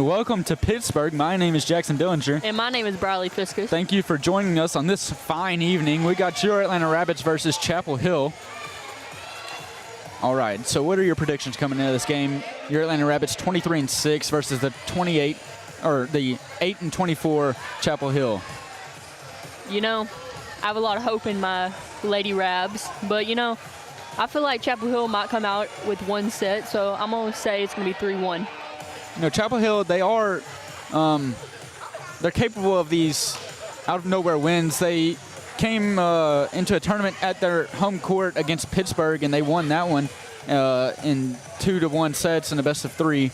and welcome to Pittsburgh. My name is Jackson Dillinger. And my name is Briley Fiskus. Thank you for joining us on this fine evening. We got your Atlanta Rabbits versus Chapel Hill. All right, so what are your predictions coming into this game? Your Atlanta Rabbits 23-6 versus the 8-24 Chapel Hill. You know, I have a lot of hope in my Lady Rabs, but you know, I feel like Chapel Hill might come out with one set, so I'm going to say it's going to be 3-1. You know, Chapel Hill, they are, they're capable of these out-of-nowhere wins. They came into a tournament at their home court against Pittsburgh, and they won that one in 2-1 sets in a best-of-3.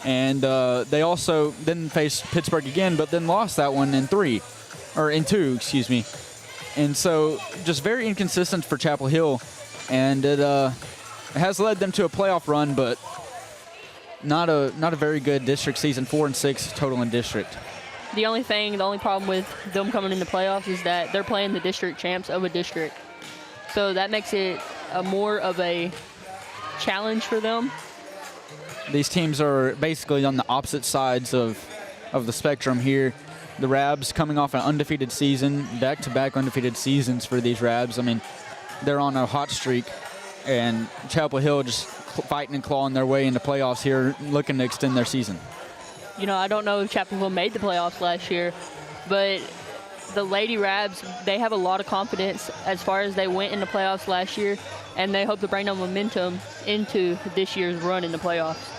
And they also then faced Pittsburgh again, but then lost that one in 2, excuse me. And so just very inconsistent for Chapel Hill, and it has led them to a playoff run, but not a very good district season. 4-6 total in district. The only problem with them coming in the playoffs is that they're playing the district champs of a district. So that makes it more of a challenge for them. These teams are basically on the opposite sides of the spectrum here. The Rabs coming off an undefeated season, back-to-back undefeated seasons for these Rabs. I mean, they're on a hot streak, and Chapel Hill just fighting and clawing their way into playoffs here, looking to extend their season. You know, I don't know if Chapel Hill made the playoffs last year, but the Lady Rabs, they have a lot of confidence as far as they went in the playoffs last year, and they hope to bring that momentum into this year's run in the playoffs.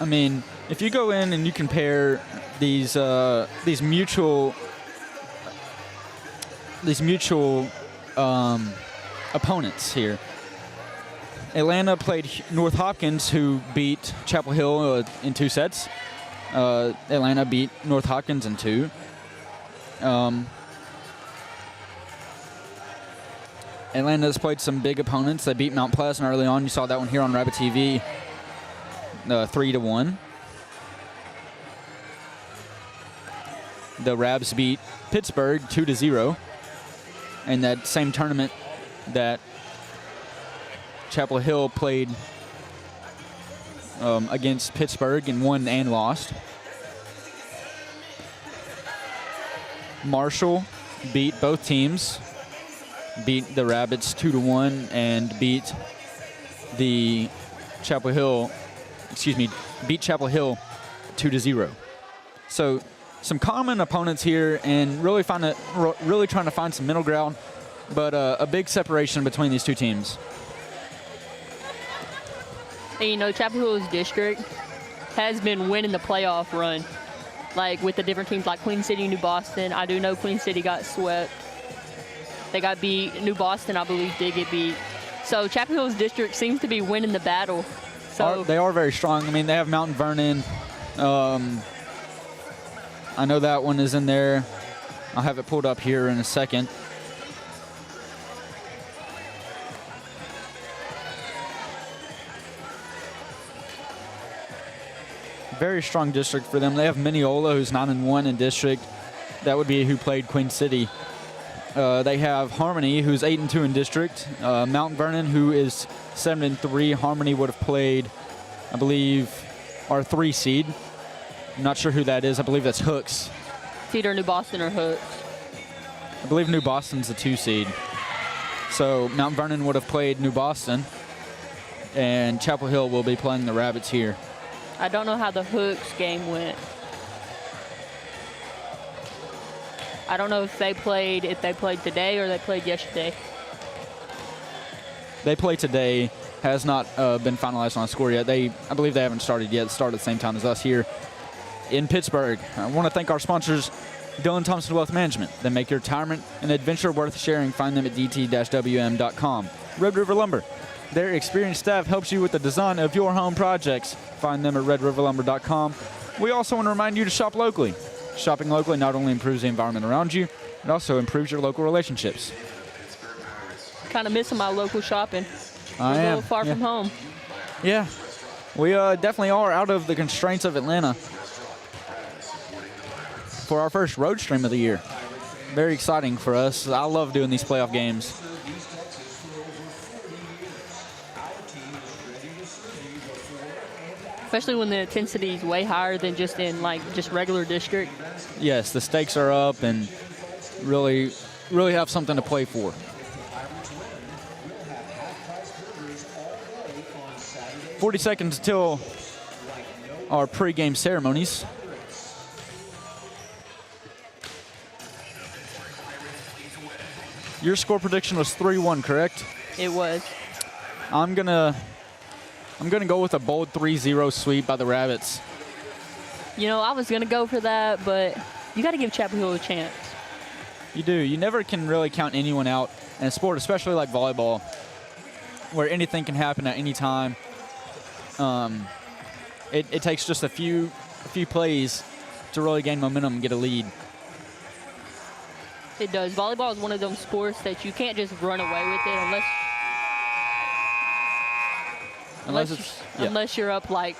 I mean, if you go in and you compare these mutual opponents here, Atlanta played North Hopkins, who beat Chapel Hill in 2 sets. Atlanta beat North Hopkins in 2. Atlanta's played some big opponents. They beat Mount Pleasant early on. You saw that one here on Rabbit TV. 3-1. The Rabs beat Pittsburgh 2-0 in that same tournament that Chapel Hill played against Pittsburgh and won and lost. Marshall beat both teams, beat the Rabbits 2-1, and beat Chapel Hill 2-0. So some common opponents here, and really trying to find some middle ground, but a big separation between these two teams. And you know, Chapel Hill's district has been winning the playoff run, like with the different teams like Queen City, New Boston. I do know Queen City got swept. They got beat. New Boston, I believe, did get beat. So Chapel Hill's district seems to be winning the battle. So they are very strong. I mean, they have Mount Vernon. I know that one is in there. I'll have it pulled up here in a second. Very strong district for them. They have Mineola, who's 9-1 in district. That would be who played Queen City. They have Harmony, who's 8-2 in district. Mount Vernon, who is 7-3. Harmony would have played, I believe, our 3 seed. I'm not sure who that is. I believe that's Hooks. It's either New Boston or Hooks. I believe New Boston's the 2 seed. So Mount Vernon would have played New Boston, and Chapel Hill will be playing the Rabbits here. I don't know how the Hooks game went. I don't know if they played today or they played yesterday. They play today. Has not been finalized on a score yet. I believe they haven't started yet. Started at the same time as us here in Pittsburgh. I want to thank our sponsors, Dillon Thompson Wealth Management. They make your retirement an adventure worth sharing. Find them at dt-wm.com. Red River Lumber. Their experienced staff helps you with the design of your home projects. Find them at redriverlumber.com. We also want to remind you to shop locally. Shopping locally not only improves the environment around you, it also improves your local relationships. Kind of missing my local shopping. I am. A little far from home. Yeah, we definitely are out of the constraints of Atlanta for our first road stream of the year. very exciting for us. I love doing these playoff games. Especially when the intensity is way higher than just in just regular district. Yes, the stakes are up and really have something to play for. "40 seconds till our pregame ceremonies. Your score prediction was 3-1, correct? It was. I'm gonna go with a bold 3-0 sweep by the Rabbits. You know, I was going to go for that, but you got to give Chapel Hill a chance. You do. You never can really count anyone out in a sport, especially like volleyball, where anything can happen at any time. It takes just a few plays to really gain momentum and get a lead. It does. Volleyball is one of those sports that you can't just run away with it unless you're up like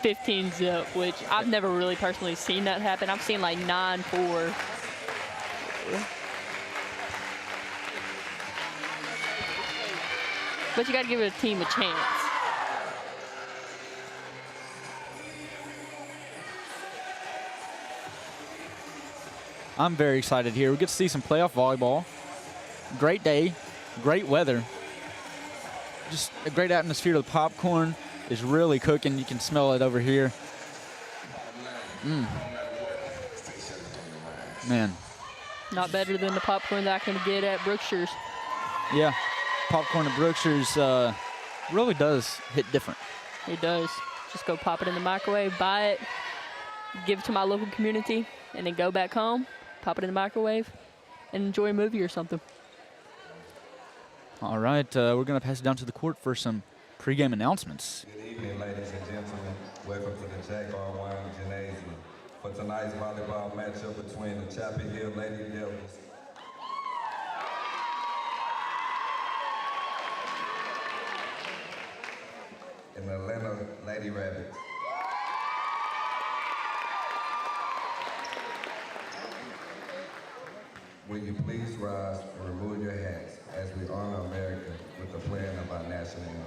15 zip, which I've never really personally seen that happen. I've seen like 9-4. But you got to give a team a chance. I'm very excited here. We get to see some playoff volleyball. Great day, great weather. Just a great atmosphere. The popcorn is really cooking. You can smell it over here. Man. Not better than the popcorn that I can get at Brookshire's. Yeah, popcorn at Brookshire's really does hit different. It does. Just go pop it in the microwave, buy it, give it to my local community, and then go back home, pop it in the microwave, and enjoy a movie or something. All right, we're going to pass it down to the court for some pregame announcements. Good evening, ladies and gentlemen. Welcome to the Jack R. Wine Gymnasium for tonight's volleyball matchup between the Chapel Hill Lady Devils and the Atlanta Lady Rabbits. Will you please rise and remove your hats as we honor America with the playing of our national anthem.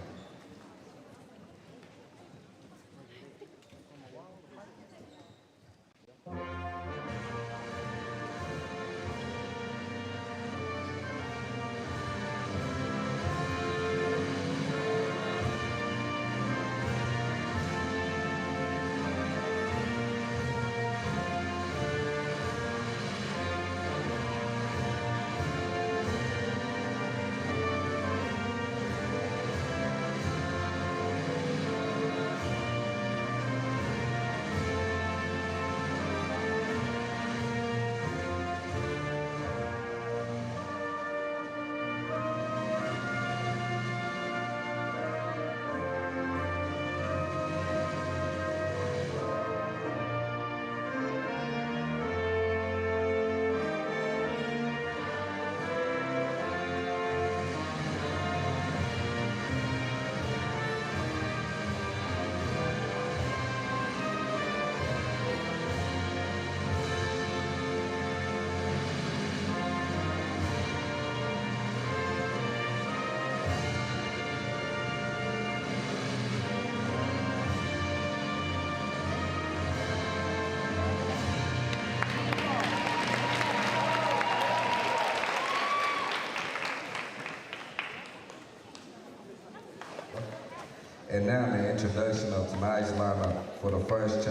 And now the introduction of tonight's lineup for the first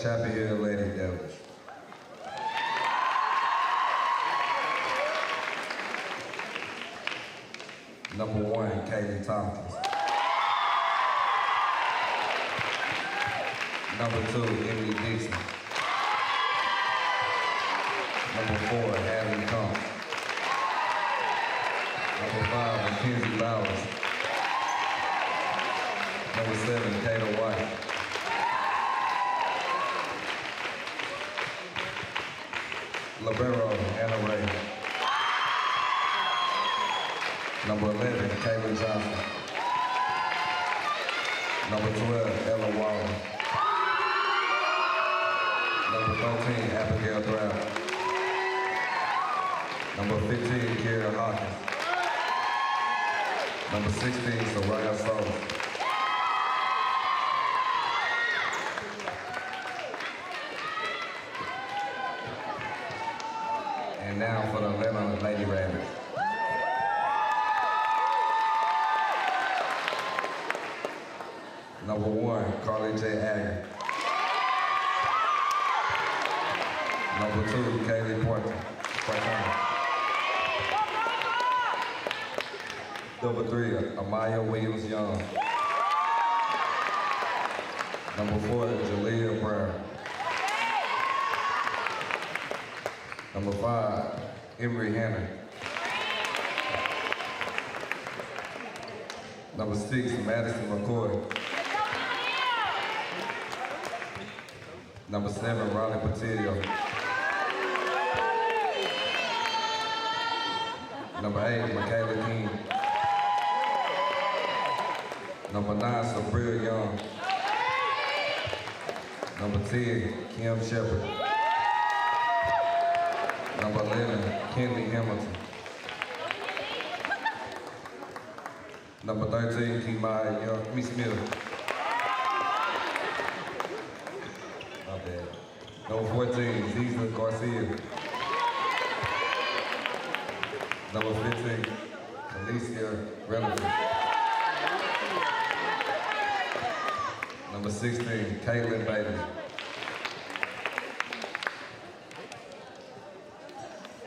Chapel Hill Lady Devils. Number 1, Kaylee Tompkins. Number 2, Emily Dixon. Number 4, Hadley Combs. Number 5, Mackenzie Bowers. Number 7, Kayla White. Libero, Anna Ray. Number 11, Kayla Johnson. Number 12, Ella Waller. Number 13, Abigail Brown. Number 15, Kara Hawkins. Number 16, Soraya Solis. And now for the Atlanta Lady Rabbits. Number 1, Carly J. Agger. Number 2, Kaylee Porter. Number 3, Amaya Williams Young. Number 4, Jalea Brown. Number 5, Emery Hanna. Number 6, Madison McCoy. Number 7, Riley Patillo. Number 8, Michaela King. Number 9, Sabrina Young. Number 10, Kim Shepard. Number 11, Kenley Hamilton. Number 13, Kimaya Young, Miss Smith. My bad. Number 14, Ziza Garcia. Number 15, Alicia Relevant. Number 16, Caitlin Bailey.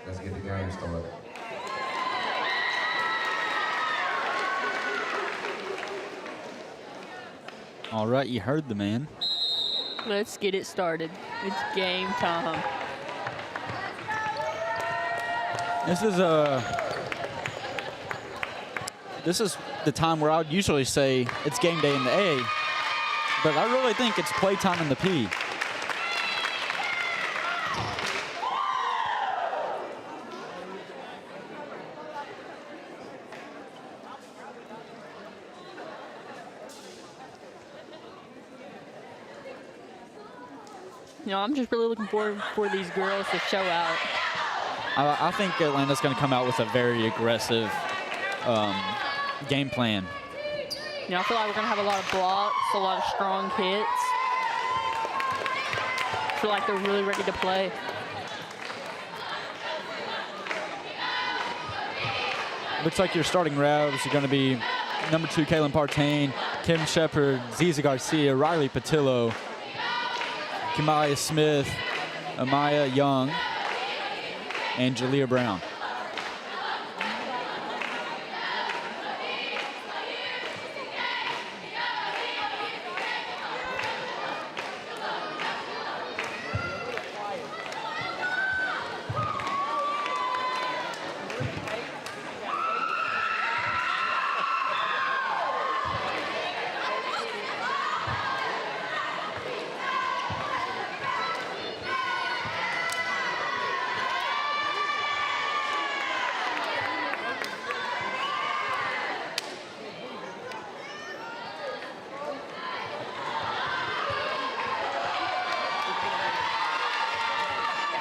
Let's get the game started. All right, you heard the man. Let's get it started. It's game time. This is the time where I would usually say it's game day in the A, but I really think it's playtime in the P. You know, I'm just really looking forward for these girls to show out. I think Atlanta's going to come out with a very aggressive game plan. You know, I feel like we're going to have a lot of blocks, a lot of strong hits. I feel like they're really ready to play. Looks like your starting revs are going to be number 2, Kaylin Partain, Kim Shepard, Ziza Garcia, Riley Patillo, Kimaya Smith, Amaya Young, and Jalea Brown.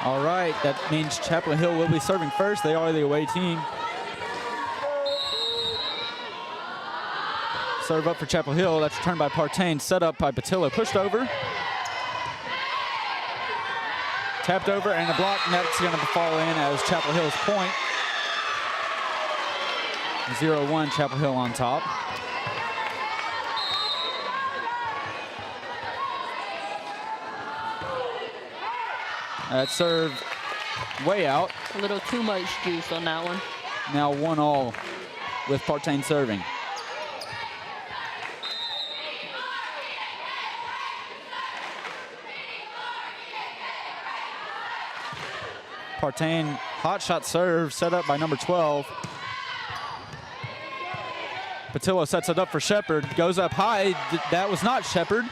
All right, that means Chapel Hill will be serving first. They are the away team. Serve up for Chapel Hill. That's returned by Partain. Set up by Patillo. Pushed over. Tapped over and a block. And that's going to fall in as Chapel Hill's point. 0-1, Chapel Hill on top. That serve way out. A little too much juice on that one. Now 1-all with Partain serving. Partain, hot shot serve set up by number 12. Patillo sets it up for Shepard, goes up high. That was not Shepard.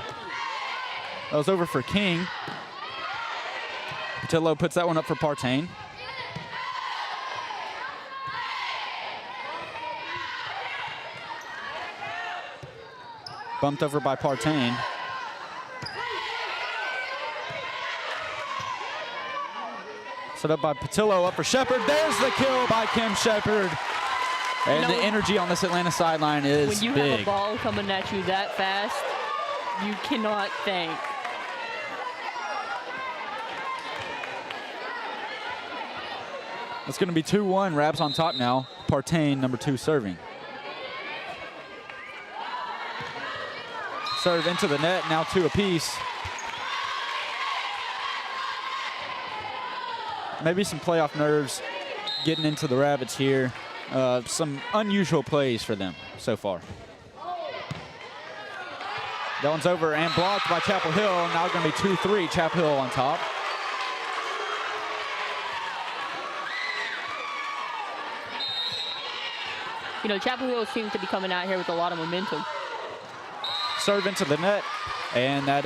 That was over for King. Patillo puts that one up for Partain. Bumped over by Partain. Set up by Patillo, up for Shepard. There's the kill by Kim Shepard. And the energy on this Atlanta sideline is when you big. have a ball coming at you that fast, you cannot think. It's going to be 2-1. Rabs on top now. Partain, number 2, serving. Serve into the net, now 2 apiece. Maybe some playoff nerves getting into the Rabbits here. Some unusual plays for them so far. That one's over and blocked by Chapel Hill. Now going to be 2-3, Chapel Hill on top. You know, Chapel Hill seems to be coming out here with a lot of momentum. Serve into the net, and that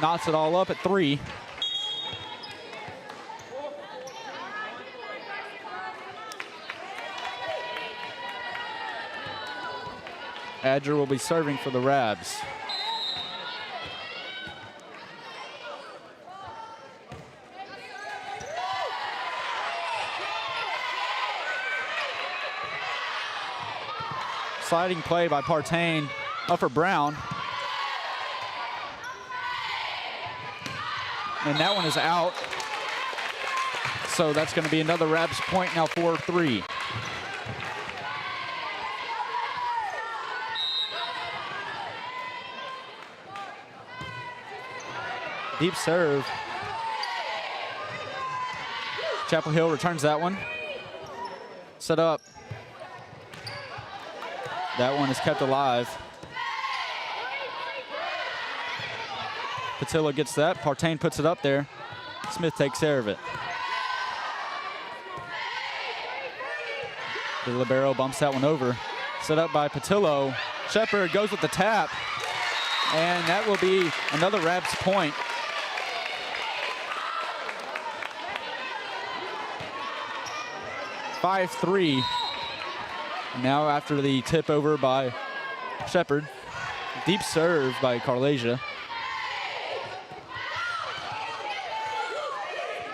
knots it all up at 3. Adger will be serving for the Rabs. Sliding play by Partain, up for Brown. And that one is out. So that's going to be another Rabs point now, 4-3. Deep serve. Chapel Hill returns that one. Set up. That one is kept alive. Patillo gets that. Partain puts it up there. Smith takes care of it. The libero bumps that one over. Set up by Patillo. Shepard goes with the tap. And that will be another Rabs point. (5-3). Now after the tip over by Shepard. Deep serve by Carlasia.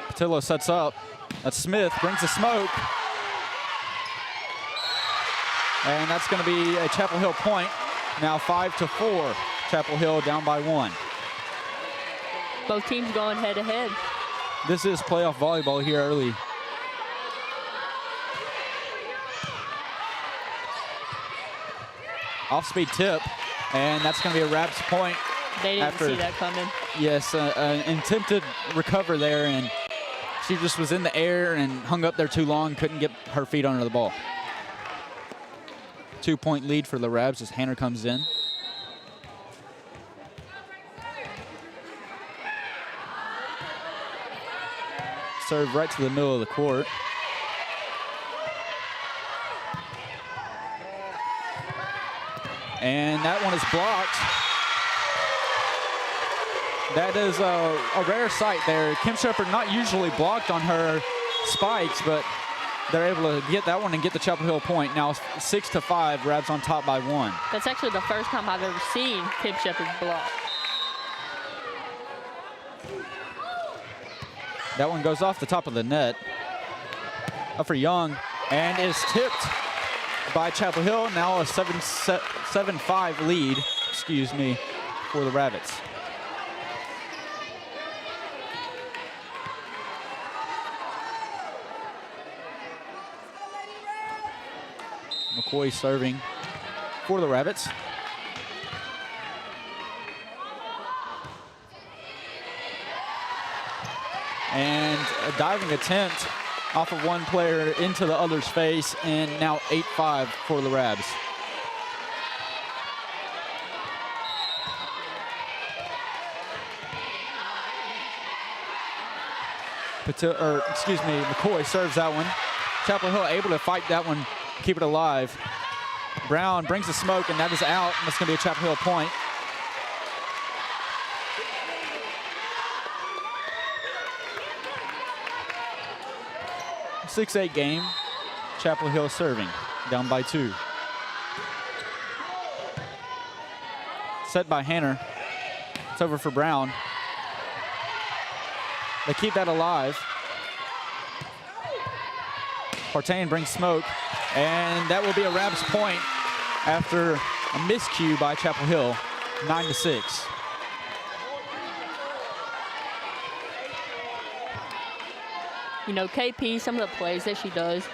Patillo sets up. That's Smith, brings the smoke. And that's going to be a Chapel Hill point. Now 5-4. Chapel Hill down by 1. Both teams going head to head. This is playoff volleyball here early. Off-speed tip, and that's going to be a Rabs point. They didn't see that coming. Yes, an attempted recover there, and she just was in the air and hung up there too long, couldn't get her feet under the ball. 2-point lead for the Rabs as Hanner comes in. Serve right to the middle of the court. And that one is blocked. That is a rare sight there. Kim Shepard not usually blocked on her spikes, but they're able to get that one and get the Chapel Hill point. Now 6-5, Rabs on top by 1. That's actually the first time I've ever seen Kim Shepard block. That one goes off the top of the net. Up for Young, and is tipped by Chapel Hill. Now a 7-5 lead, for the Rabbits. McCoy serving for the Rabbits. And a diving attempt off of one player into the other's face, and now 8-5 for the Rabs. McCoy serves that one. Chapel Hill able to fight that one, keep it alive. Brown brings the smoke, and that is out. That's going to be a Chapel Hill point. A 6-8 game. Chapel Hill serving, down by 2. Set by Hanner. It's over for Brown. They keep that alive. Partain brings smoke, and that will be a Rabs point after a miscue by Chapel Hill, 9-6. You know, KP, some of the plays that she does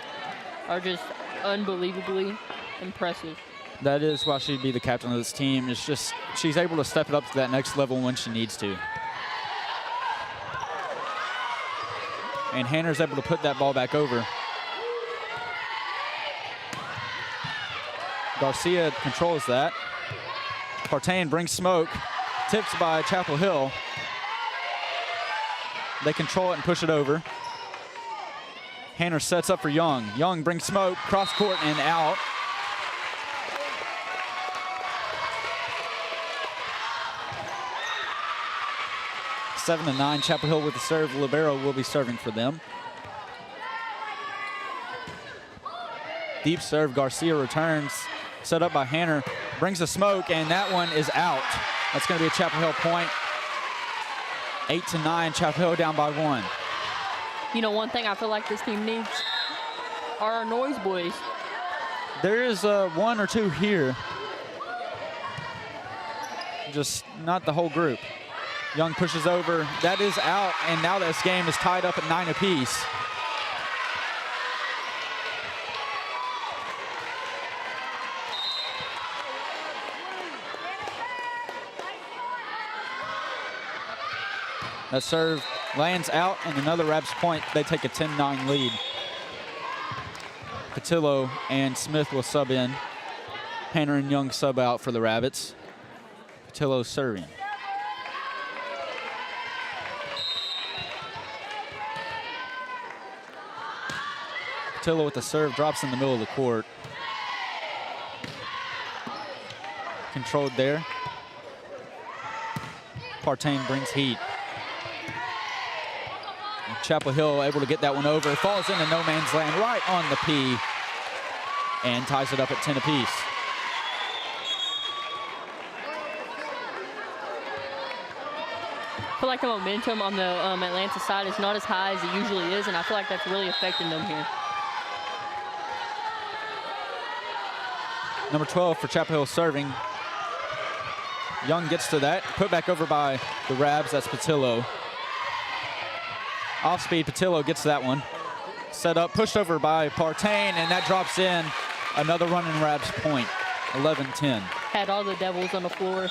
are just unbelievably impressive. That is why she'd be the captain of this team. It's just she's able to step it up to that next level when she needs to. And Hanner's able to put that ball back over. Garcia controls that. Partain brings smoke. Tips by Chapel Hill. They control it and push it over. Hanner sets up for Young. Young brings smoke, cross court and out. Seven to 9, Chapel Hill with the serve. Libero will be serving for them. Deep serve, Garcia returns. Set up by Hanner, brings the smoke, and that one is out. That's going to be a Chapel Hill point. 8 to 9, Chapel Hill down by 1. You know, one thing I feel like this team needs are our noise boys. There is one or two here. Just not the whole group. Young pushes over. That is out, and now this game is tied up at 9 apiece. That serve lands out, and another Rabs point. They take a 10-9 lead. Patillo and Smith will sub in. Hanner and Young sub out for the Rabbits. Patillo serving. Patillo with the serve, drops in the middle of the court. Controlled there. Partain brings heat. Chapel Hill able to get that one over. Falls into no man's land right on the P and ties it up at 10 apiece. I feel like the momentum on the Atlanta side is not as high as it usually is, and I feel like that's really affecting them here. Number 12 for Chapel Hill serving. Young gets to that. Put back over by the Rabs. That's Patillo. Off speed, Patillo gets that one. Set up, pushed over by Partain, and that drops in. Another running Rabs point, 11-10. Had all the Devils on the floor.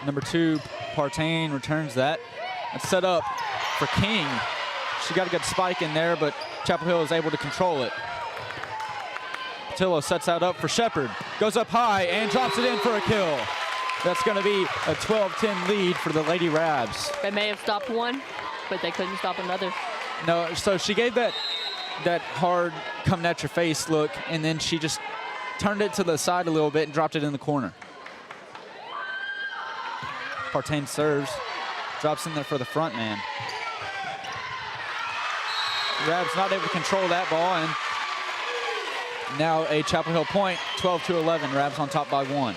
Number 2, Partain returns that. It's set up for King. She got a good spike in there, but Chapel Hill is able to control it. Patillo sets that up for Shepard. Goes up high and drops it in for a kill. That's going to be a 12-10 lead for the Lady Rabs. They may have stopped one, but they couldn't stop another. No, so she gave that hard coming at your face look, and then she just turned it to the side a little bit and dropped it in the corner. Partain serves, drops in there for the front man. Rabs not able to control that ball, and now a Chapel Hill point, 12-11. Rabs on top by 1.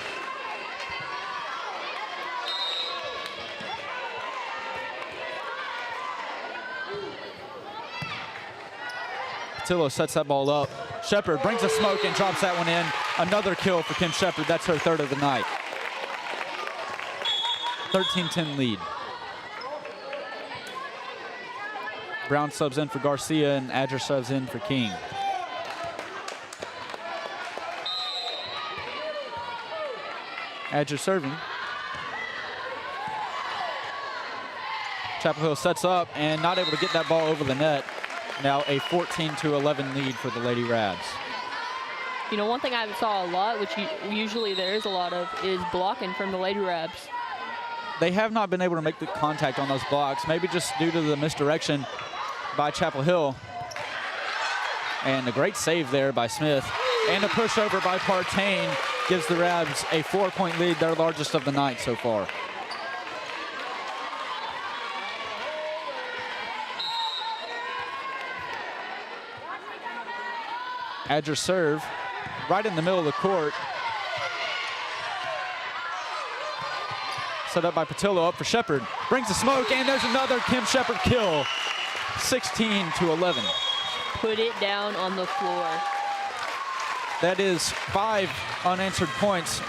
Patillo sets that ball up. Shepard brings a smoke and drops that one in. Another kill for Kim Shepard. That's her third of the night. 13-10 lead. Brown subs in for Garcia and Adger subs in for King. Adger serving. Chapel Hill sets up and not able to get that ball over the net. Now a 14-11 lead for the Lady Rabs. You know, one thing I saw a lot, which usually there is a lot of, is blocking from the Lady Rabs. They have not been able to make the contact on those blocks, maybe just due to the misdirection by Chapel Hill. And a great save there by Smith. And a pushover by Partain gives the Rabs a 4-point lead, their largest of the night so far. Adger serve right in the middle of the court. Set up by Patillo, up for Shepard. Brings the smoke, and there's another Kim Shepard kill. 16-11. Put it down on the floor. That is 4 unanswered points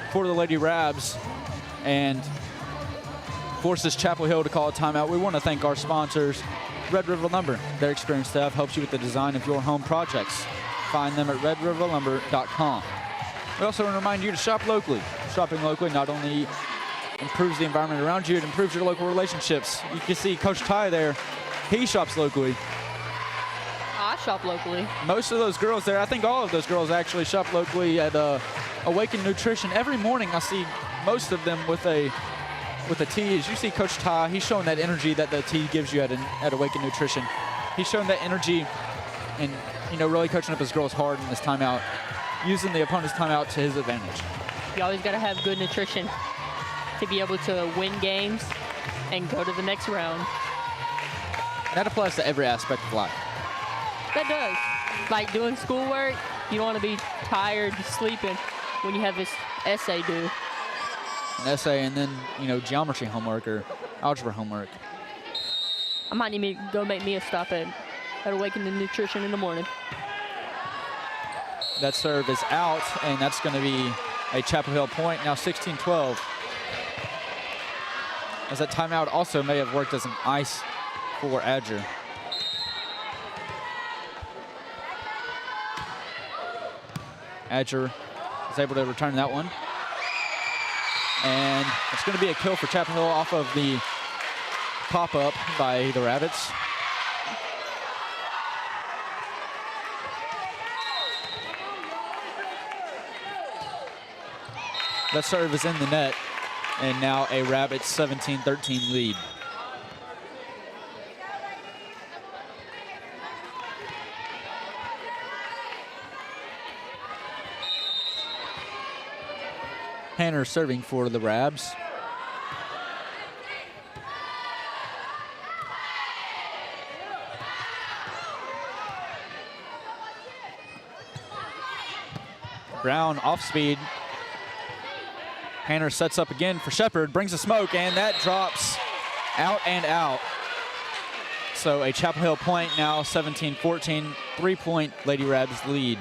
for the Lady Rabs, and forces Chapel Hill to call a timeout. We want to thank our sponsors, Red River Lumber. Their experienced staff helps you with the design of your home projects. Find them at redriverlumber.com. We also want to remind you to shop locally. Shopping locally not only improves the environment around you, it improves your local relationships. You can see Coach Ty there. He shops locally. I shop locally. Most of those girls there, I think all of those girls actually shop locally at Awaken Nutrition. Every morning I see most of them with a tea. As you see Coach Ty, he's showing that energy that the tea gives you at Awaken Nutrition. He's showing that energy and, really coaching up his girls hard in this timeout, using the opponent's timeout to his advantage. You always got to have good nutrition to be able to win games and go to the next round. That applies to every aspect of life. That does. Like doing schoolwork, you don't want to be tired, sleeping when you have this essay due. An essay and then, geometry homework or algebra homework. I might need to go make me a stop at Awakening Nutrition in the morning. That serve is out, and that's going to be a Chapel Hill point. Now 16-12. As that timeout also may have worked as an ice for Adger. Adger is able to return that one. And it's going to be a kill for Chapel Hill off of the pop-up by the Rabbits. That serve is in the net, and now a Rabbits 17-13 lead. Hanner serving for the Rabs. Brown off speed. Hanner sets up again for Shepard, brings the smoke, and that drops out and out. So a Chapel Hill point now, 17-14, 3-point Lady Rabs lead.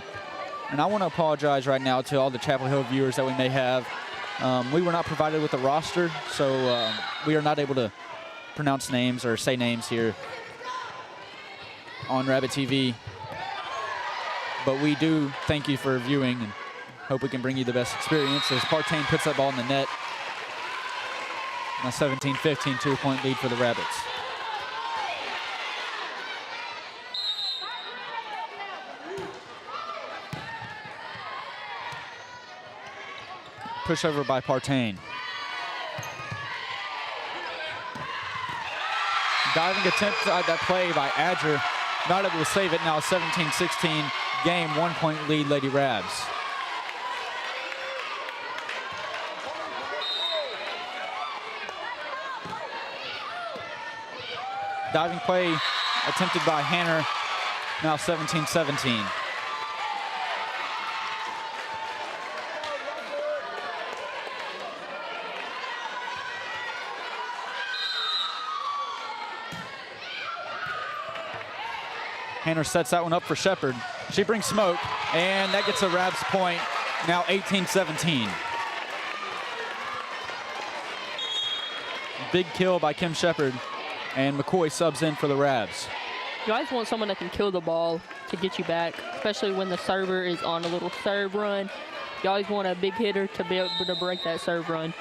And I want to apologize right now to all the Chapel Hill viewers that we may have. We were not provided with a roster, so we are not able to pronounce names or say names here on Rabbit TV. But we do thank you for viewing and hope we can bring you the best experience as Partain puts that ball in the net. Now 17-15, 2-point lead for the Rabbits. Pushover by Partain. Diving attempt at that play by Adger. Not able to save it. Now 17-16 game, 1-point lead Lady Rabs. Diving play attempted by Hanner. Now 17-17. Hanner sets that one up for Shepard. She brings smoke, and that gets a Rabs point. Now 18-17. Big kill by Kim Shepard, and McCoy subs in for the Rabs. You always want someone that can kill the ball to get you back, especially when the server is on a little serve run. You always want a big hitter to be able to break that serve run.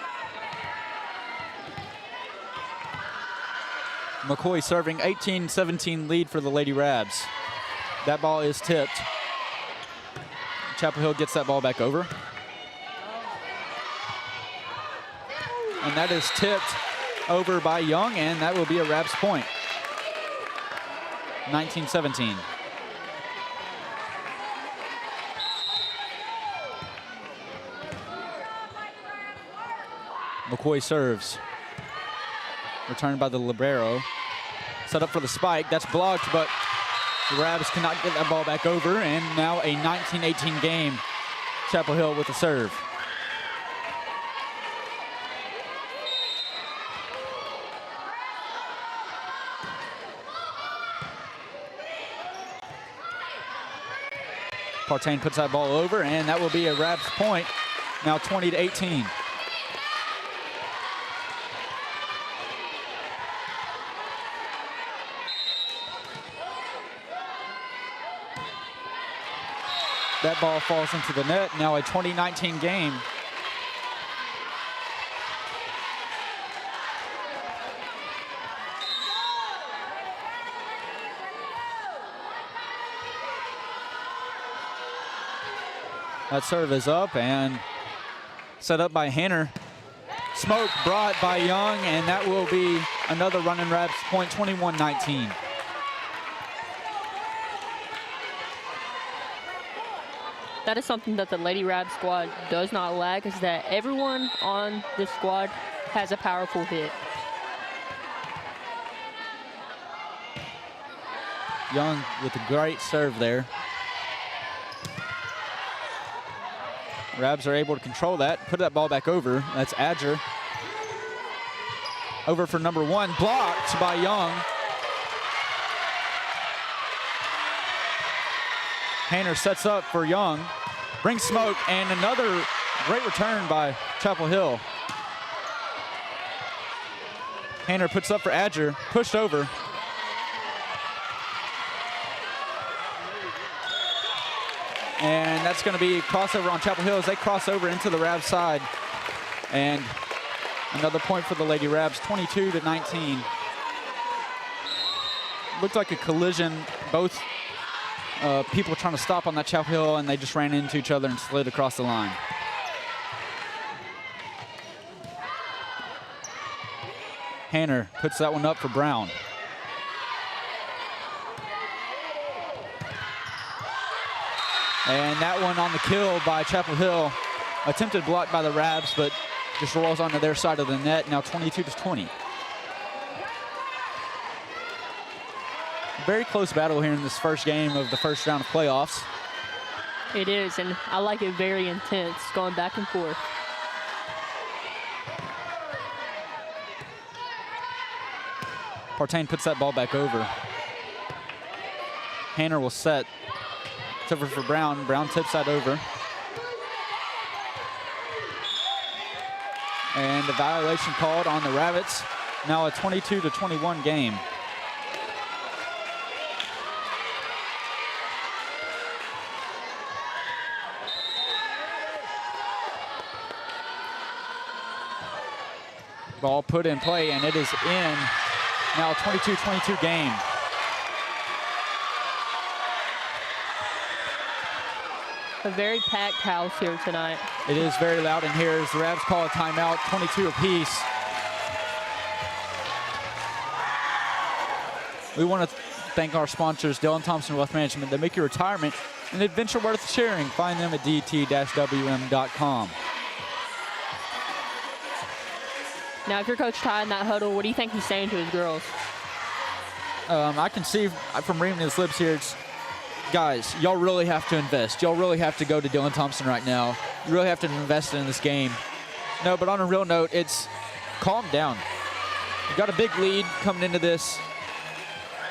McCoy serving, 18-17 lead for the Lady Rabs. That ball is tipped. Chapel Hill gets that ball back over. And that is tipped over by Young, and that will be a Rabs point. 19-17. McCoy serves. Returned by the libero. Set up for the spike. That's blocked, but The Rabs cannot get that ball back over, and now a 19-18 game. Chapel Hill with the serve. Partain puts that ball over, and that will be a Rabs point. Now 20-18. That ball falls into the net. Now a 20-19 game. That serve is up and set up by Hanner. Smoke brought by Young, and that will be another running Rabs point, 21-19. That is something that the Lady Rab squad does not lack, is that everyone on this squad has a powerful hit. Young with a great serve there. Rabs are able to control that, put that ball back over. That's Adger. Over for number 1, blocked by Young. Hanner sets up for Young, brings smoke, and another great return by Chapel Hill. Hanner puts up for Adger, pushed over. And that's going to be a crossover on Chapel Hill as they cross over into the Rabs side. And another point for the Lady Rabs, 22-19. Looked like a collision. Both people trying to stop on that Chapel Hill, and they just ran into each other and slid across the line. Hanner puts that one up for Brown. And that one on the kill by Chapel Hill. Attempted block by the Rabs, but just rolls onto their side of the net. Now 22-20. Very close battle here in this first game of the first round of playoffs. It is, and I like it very intense, going back and forth. Partain puts that ball back over. Hanner will set. It's over for Brown. Brown tips that over. And a violation called on the Rabbits. Now a 22-21 game. Ball put in play, and it is in. Now a 22-22 game. A very packed house here tonight. It is very loud in here as the Rabs call a timeout, 22 apiece. We want to thank our sponsors, Dillon Thompson Wealth Management. They make your retirement an adventure worth sharing. Find them at dt-wm.com. Now, if you're Coach Ty in that huddle, what do you think he's saying to his girls? I can see from reading his lips here, it's, guys, y'all really have to invest. Y'all really have to go to Dillon Thompson right now. You really have to invest in this game. No, but on a real note, it's calm down. You got a big lead coming into this.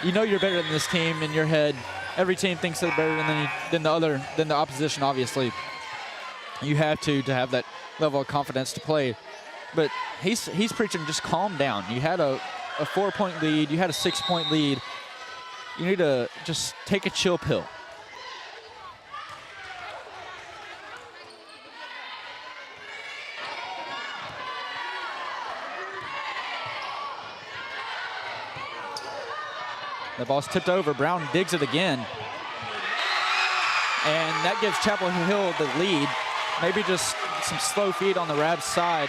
You know you're better than this team in your head. Every team thinks they're better than the opposition, obviously. You have to have that level of confidence to play. But he's preaching just calm down. You had a 4-point lead. You had a 6-point lead. You need to just take a chill pill. The ball's tipped over. Brown digs it again. And that gives Chapel Hill the lead. Maybe just some slow feed on the Rabs side.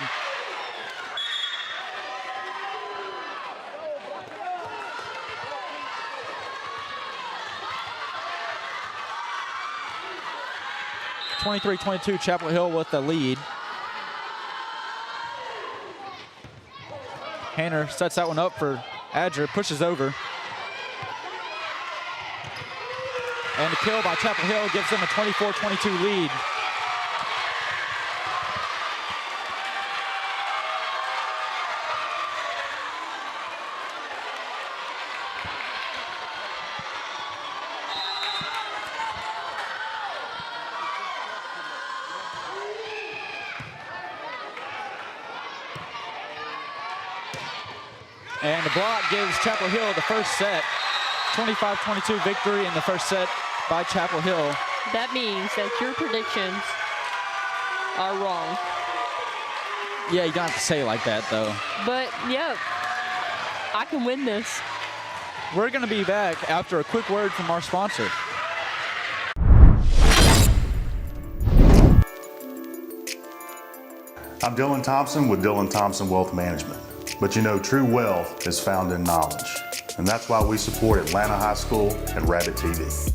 (23-22) Chapel Hill with the lead. Hanner sets that one up for Adger, pushes over. And the kill by Chapel Hill gives them a 24-22 lead. And the block gives Chapel Hill the first set. 25-22 victory in the first set by Chapel Hill. That means that your predictions are wrong. Yeah, you don't have to say it like that, though. But, yeah, I can win this. We're going to be back after a quick word from our sponsor. I'm Dylan Thompson with Dylan Thompson Wealth Management. But you know, true wealth is found in knowledge. And that's why we support Atlanta High School and Rabbit TV.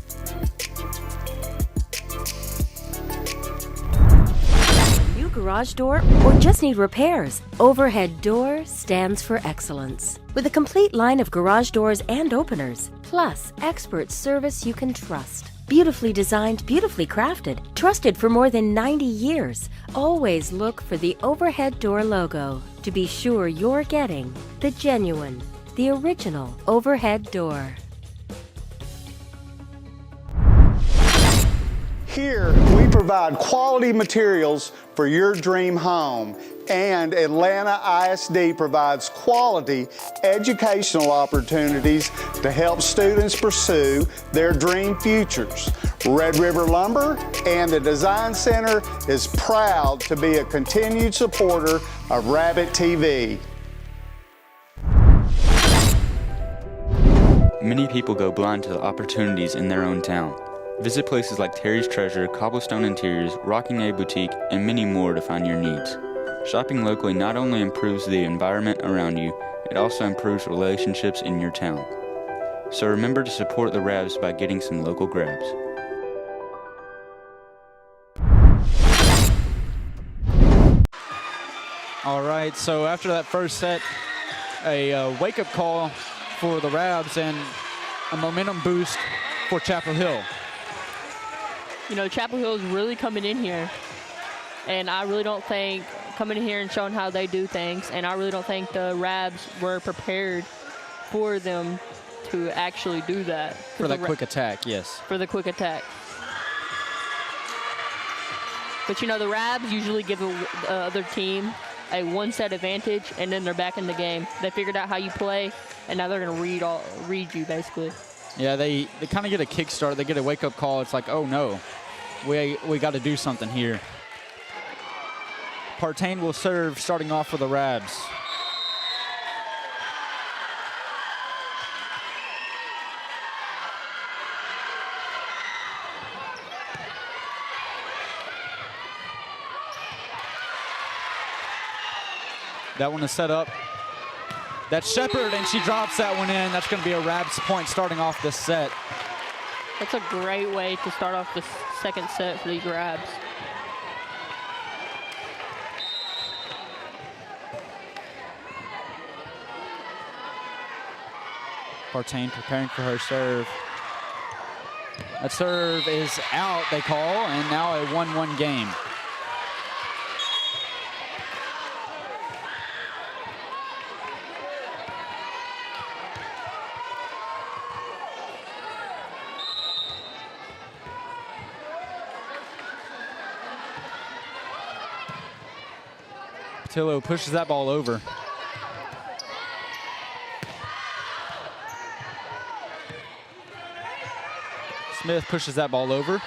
New garage door or just need repairs? Overhead Door stands for excellence. With a complete line of garage doors and openers, plus expert service you can trust. Beautifully designed, beautifully crafted, trusted for more than 90 years. Always look for the Overhead Door logo to be sure you're getting the genuine, the original Overhead Door. Here, we provide quality materials for your dream home, and Atlanta ISD provides quality educational opportunities to help students pursue their dream futures. Red River Lumber and the Design Center is proud to be a continued supporter of Rabbit TV. Many people go blind to the opportunities in their own town. Visit places like Terry's Treasure, Cobblestone Interiors, Rocking A Boutique, and many more to find your needs. Shopping locally not only improves the environment around you, it also improves relationships in your town. So remember to support the Rabs by getting some local grabs. All right, so after that first set, a wake-up call for the Rabs and a momentum boost for Chapel Hill. You know, Chapel Hill is really coming in here, and I really don't think coming in here and showing how they do things, and I really don't think the Rabs were prepared for them to actually do that. For that quick attack, yes. For the quick attack. But, you know, the Rabs usually give the other team a one-set advantage, and then they're back in the game. They figured out how you play, and now they're going to read you, basically. Yeah, they kind of get a kickstart. They get a wake-up call. It's like, oh, no, we got to do something here. Partain will serve, starting off for the Rabs. That one is set up. That's Shepard, and she drops that one in. That's going to be a Rabs point starting off this set. That's a great way to start off the second set for these Rabs. Partain preparing for her serve. That serve is out, they call, and now a 1-1 game. Patillo pushes that ball over. Smith pushes that ball over.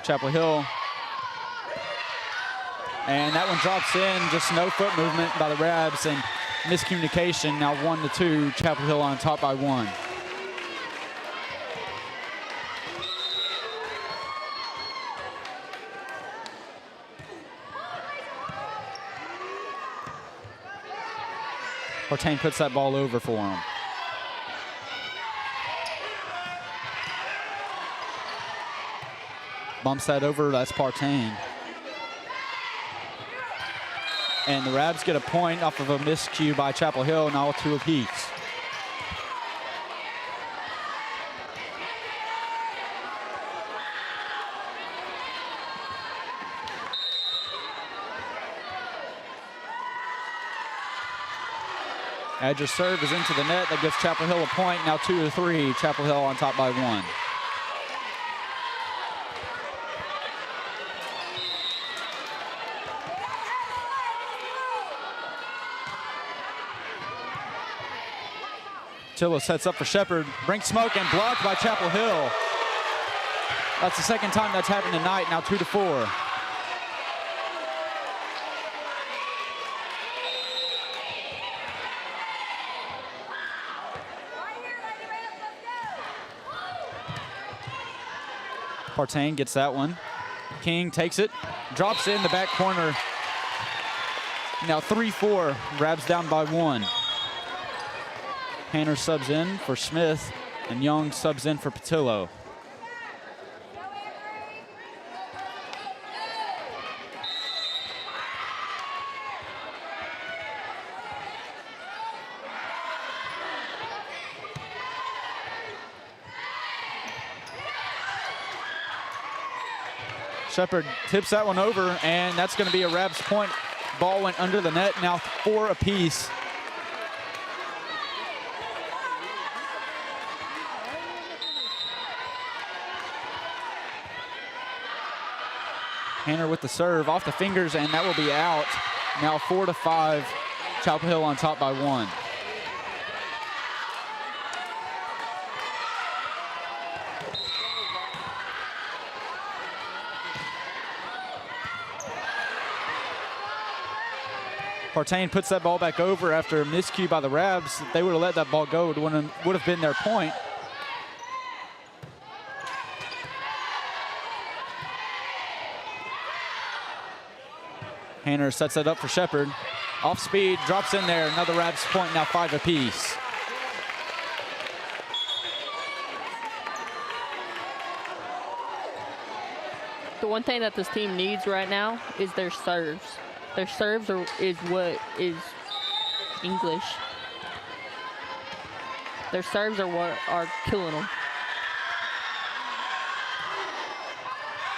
Chapel Hill. And that one drops in, just no foot movement by the Rabs and miscommunication. Now 1-2, Chapel Hill on top by 1. Partain puts that ball over for him. Bumps that over, that's Partain. And the Rabs get a point off of a miscue by Chapel Hill, now 2 apiece. Adger's serve is into the net. That gives Chapel Hill a point. Now 2-3. Chapel Hill on top by 1. Tillo sets up for Shepard. Brings smoke and blocked by Chapel Hill. That's the second time that's happened tonight. Now 2-4. Partain gets that one. King takes it, drops it in the back corner. Now 3-4, Rabs down by 1. Hanner subs in for Smith, and Young subs in for Patillo. Shepard tips that one over, and that's going to be a Rabs point. Ball went under the net, now 4 apiece. Hanner with the serve off the fingers, and that will be out. Now 4-5, Chapel Hill on top by 1. Partain puts that ball back over after a miscue by the Rabs. If they would have let that ball go, it would have been their point. Hanner sets it up for Shepard. Off speed, drops in there. Another Rabs point, now 5 apiece. The one thing that this team needs right now is their serves. Their serves is what is English. Their serves are what are killing them.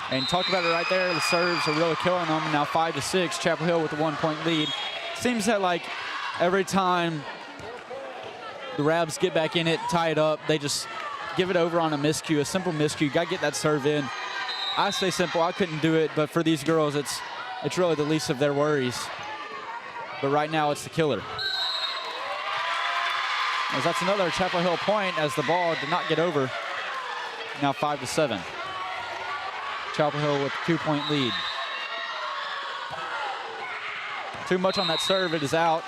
And talk about it right there. The serves are really killing them. Now 5-6. Chapel Hill with a 1-point lead. Seems that like every time the Rabs get back in it, tie it up, they just give it over on a miscue, a simple miscue. Got to get that serve in. I say simple. I couldn't do it, but for these girls, it's really the least of their worries. But right now, it's the killer. As that's another Chapel Hill point as the ball did not get over. Now 5-7. Chapel Hill with a 2-point lead. Too much on that serve, it is out.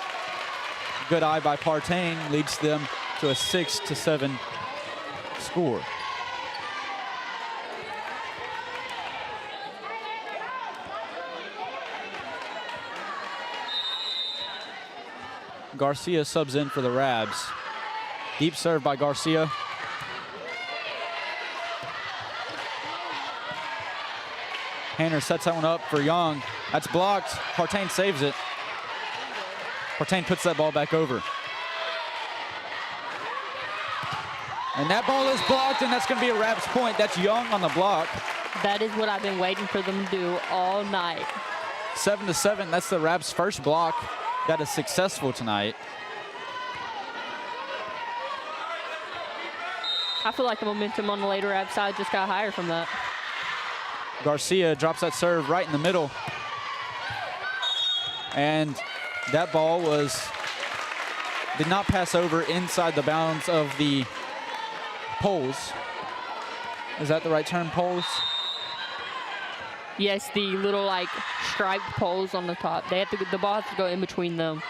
Good eye by Partain leads them to a 6-7 score. Garcia subs in for the Rabs. Deep serve by Garcia. Hanner sets that one up for Young. That's blocked. Partain saves it. Partain puts that ball back over. And that ball is blocked, and that's going to be a Rabs point. That's Young on the block. That is what I've been waiting for them to do all night. 7-7. That's the Rabs' first block that is successful tonight. I feel like the momentum on the later Rabs side just got higher from that. Garcia drops that serve right in the middle. And that ball did not pass over inside the bounds of the poles. Is that the right term, poles? Yes, the little like striped poles on the top. The ball has to go in between them.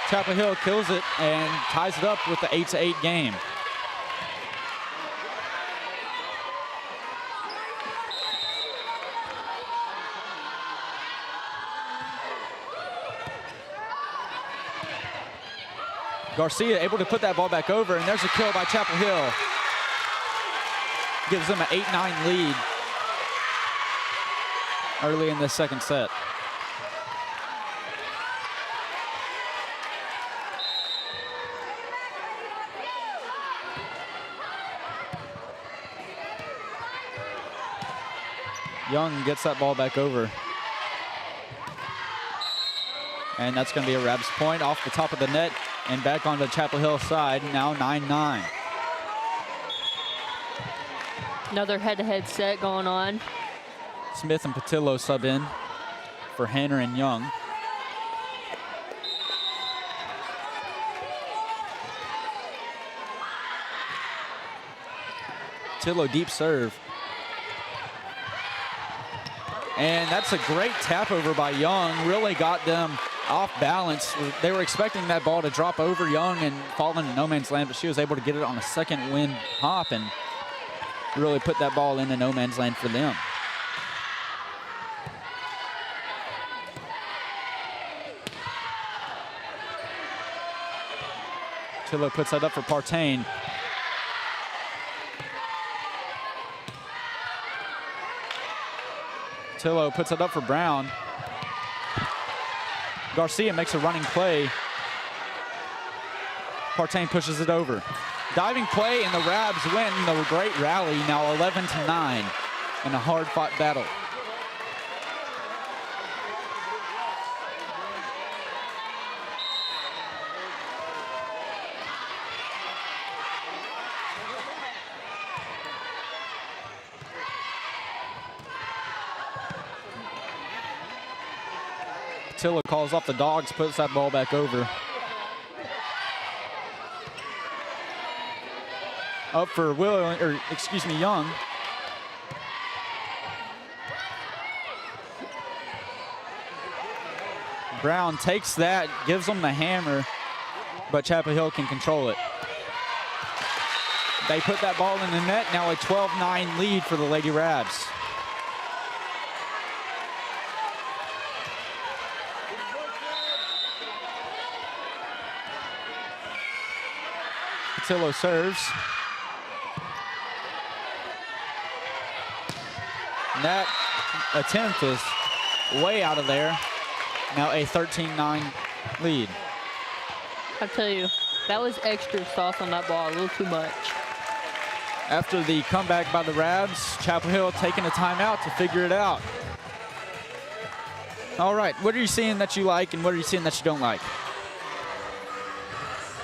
Chapel Hill kills it and ties it up with the 8-8 game. Garcia able to put that ball back over, and there's a kill by Chapel Hill. Gives them an 8-9 lead early in the second set. Young gets that ball back over. And that's going to be a Rabs point off the top of the net and back on the Chapel Hill side, now 9-9. Another head-to-head set going on. Smith and Patillo sub in for Hanner and Young. Patillo deep serve. And that's a great tap over by Young. Really got them off balance. They were expecting that ball to drop over Young and fall into no man's land, but she was able to get it on a second wind hop and really put that ball into no man's land for them. Patillo puts that up for Partain. Patillo puts it up for Brown. Garcia makes a running play. Partain pushes it over. Diving play, and the Rabs win the great rally, now 11-9 in a hard-fought battle. Patillo calls off the dogs, puts that ball back over. Up for Young. Brown takes that, gives them the hammer, but Chapel Hill can control it. They put that ball in the net, now a 12-9 lead for the Lady Rabs. Patillo serves. And that attempt is way out of there. Now a 13-9 lead. I tell you, that was extra sauce on that ball, a little too much. After the comeback by the Rabs, Chapel Hill taking a timeout to figure it out. All right, what are you seeing that you like and what are you seeing that you don't like?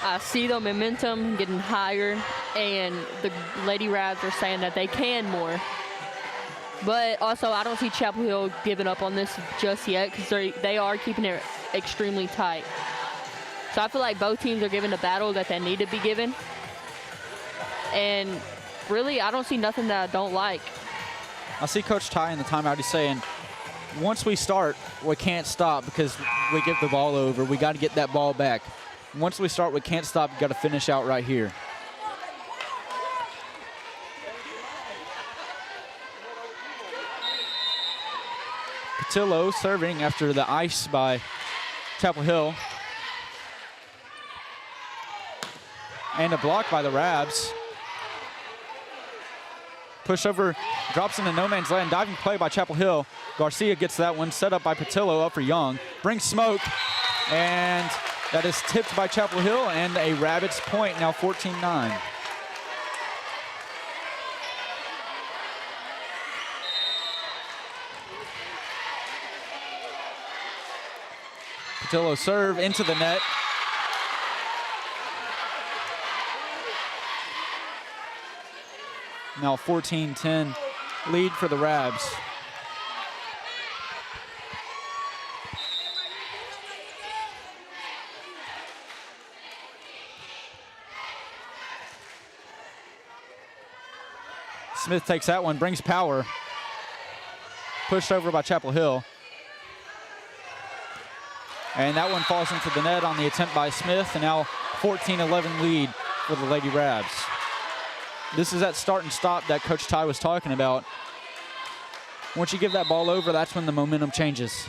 I see the momentum getting higher, and the Lady Rabs are saying that they can more. But also, I don't see Chapel Hill giving up on this just yet because they are keeping it extremely tight. So I feel like both teams are giving the battle that they need to be given. And really, I don't see nothing that I don't like. I see Coach Ty in the timeout. He's saying, once we start, we can't stop because we give the ball over. We got to get that ball back. Once we start, we can't stop. We've got to finish out right here. Patillo serving after the ice by Chapel Hill. And a block by the Rabs. Pushover, drops into no man's land. Diving play by Chapel Hill. Garcia gets that one, set up by Patillo, up for Young. Brings smoke, and that is tipped by Chapel Hill, and a Rabbits point, now 14-9. Patillo serve into the net. Now 14-10 lead for the Rabs. Smith takes that one, brings power. Pushed over by Chapel Hill. And that one falls into the net on the attempt by Smith, and now 14-11 lead for the Lady Rabs. This is that start and stop that Coach Ty was talking about. Once you give that ball over, that's when the momentum changes.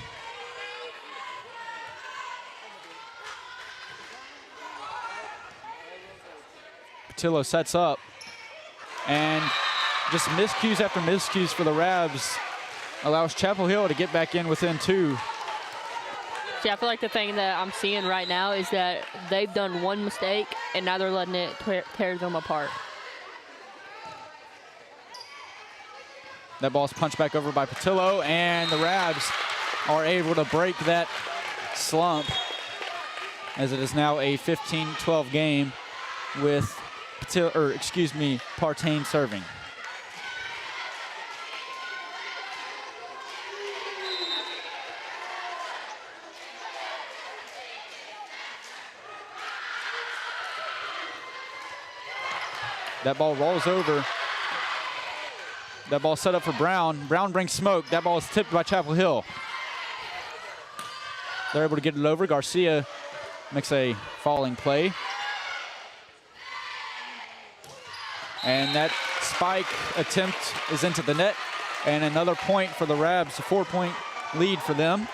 Patillo sets up, and just miscues after miscues for the Rabs allows Chapel Hill to get back in within two. See, I feel like the thing that I'm seeing right now is that they've done one mistake, and now they're letting it tear them apart. That ball's punched back over by Patillo, and the Rabs are able to break that slump, as it is now a 15-12 game with, Partain serving. That ball rolls over. That ball set up for Brown. Brown brings smoke. That ball is tipped by Chapel Hill. They're able to get it over. Garcia makes a falling play. And that spike attempt is into the net. And another point for the Rabs, a 4-point lead for them.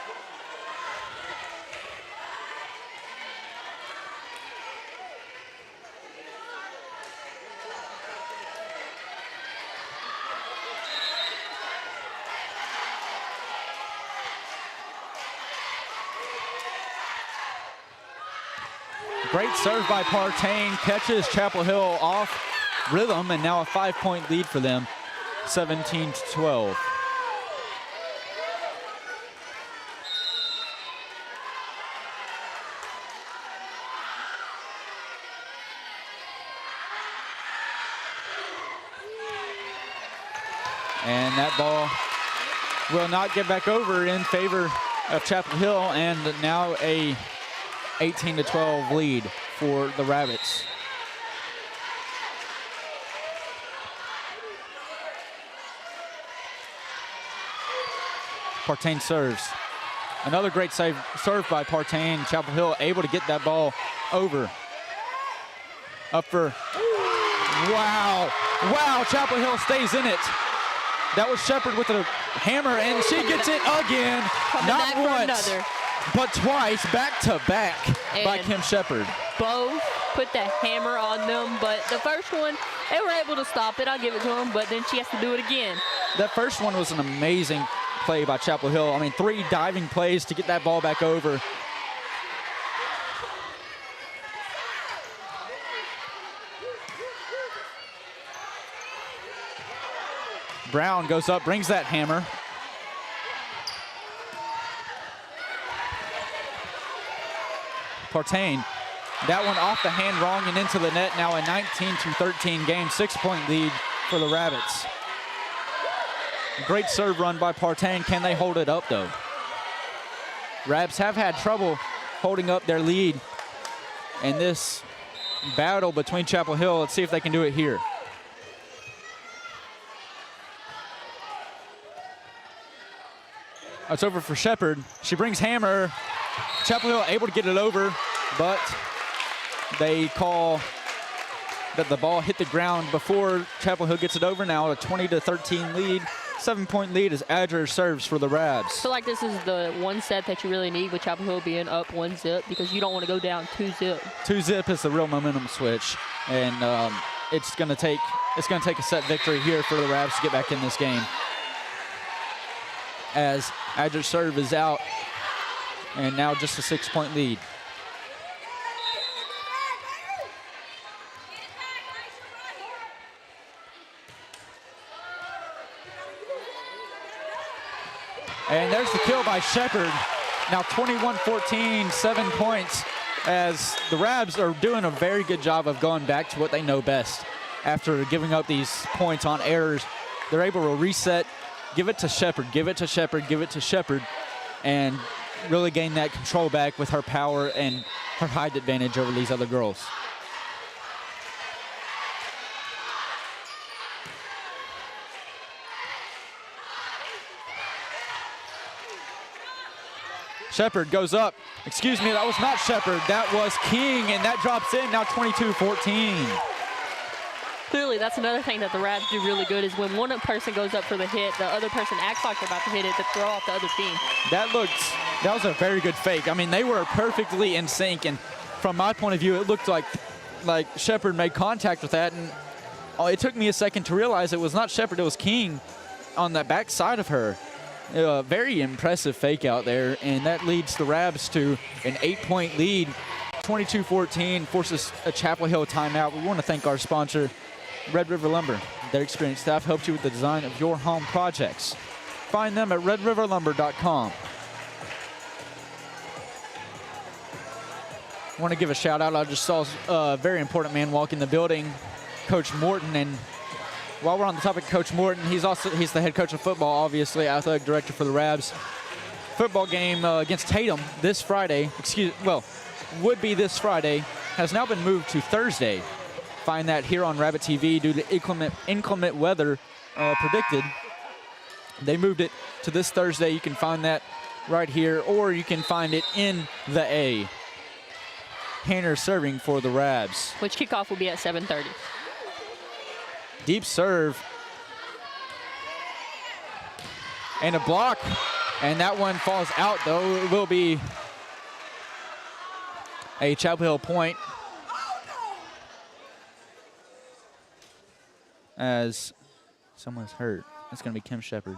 Great serve by Partain, catches Chapel Hill off rhythm, and now a 5-point lead for them, 17-12. And that ball will not get back over in favor of Chapel Hill, and now a 18-12 lead for the Rabbits. Partain serves. Another great serve by Partain. Chapel Hill able to get that ball over. Up for, wow. Wow, Chapel Hill stays in it. That was Shepard with a hammer, and she gets it again. Not once, but twice, back to back by Kim Shepard. Both put the hammer on them, but the first one, they were able to stop it. I'll give it to them, but then she has to do it again. That first one was an amazing play by Chapel Hill. I mean, 3 diving plays to get that ball back over. Brown goes up, brings that hammer. Partain, that one off the hand wrong and into the net. Now a 19-13 game, 6-point lead for the Rabbits. Great serve run by Partain. Can they hold it up though? Rabs have had trouble holding up their lead in this battle between Chapel Hill. Let's see if they can do it here. It's over for Shepard. She brings hammer. Chapel Hill able to get it over, but they call that the ball hit the ground before Chapel Hill gets it over. Now a 20-13 lead, 7-point lead as Adger serves for the Rabs. I feel like this is the one set that you really need with Chapel Hill being up 1-0 because you don't want to go down 2-0. 2-0 is the real momentum switch, and it's going to take a set victory here for the Rabs to get back in this game. As Adger's serve is out, and now just a 6-point lead. And there's the kill by Shepard. Now 21-14, 7 points, as the Rabs are doing a very good job of going back to what they know best. After giving up these points on errors, they're able to reset, give it to Shepard, give it to Shepard, give it to Shepard, and really gain that control back with her power and her height advantage over these other girls. Shepard goes up. Excuse me, that was not Shepard. That was King, and that drops in, now 22-14. Clearly, that's another thing that the Rabs do really good is when one person goes up for the hit, the other person acts like they're about to hit it to throw off the other team. That was a very good fake. I mean, they were perfectly in sync, and from my point of view, it looked like Shepard made contact with that, and it took me a second to realize it was not Shepard, it was King on the back side of her. Very impressive fake out there, and that leads the Rabs to an 8-point lead. 22-14 forces a Chapel Hill timeout. We want to thank our sponsor, Red River Lumber. Their experienced staff helps you with the design of your home projects. Find them at redriverlumber.com. I want to give a shout out. I just saw a very important man walk in the building, Coach Morton. And while we're on the topic of Coach Morton, he's the head coach of football, obviously, athletic director for the Rabs. Football game against Tatum this Friday, would be this Friday, has now been moved to Thursday. Find that here on Rabbit TV due to inclement weather predicted. They moved it to this Thursday. You can find that right here, or you can find it in the A. Hanner serving for the Rabs. Which kickoff will be at 7:30. Deep serve. And a block. And that one falls out, though. It will be a Chapel Hill point. As someone's hurt. It's going to be Kim Shepard.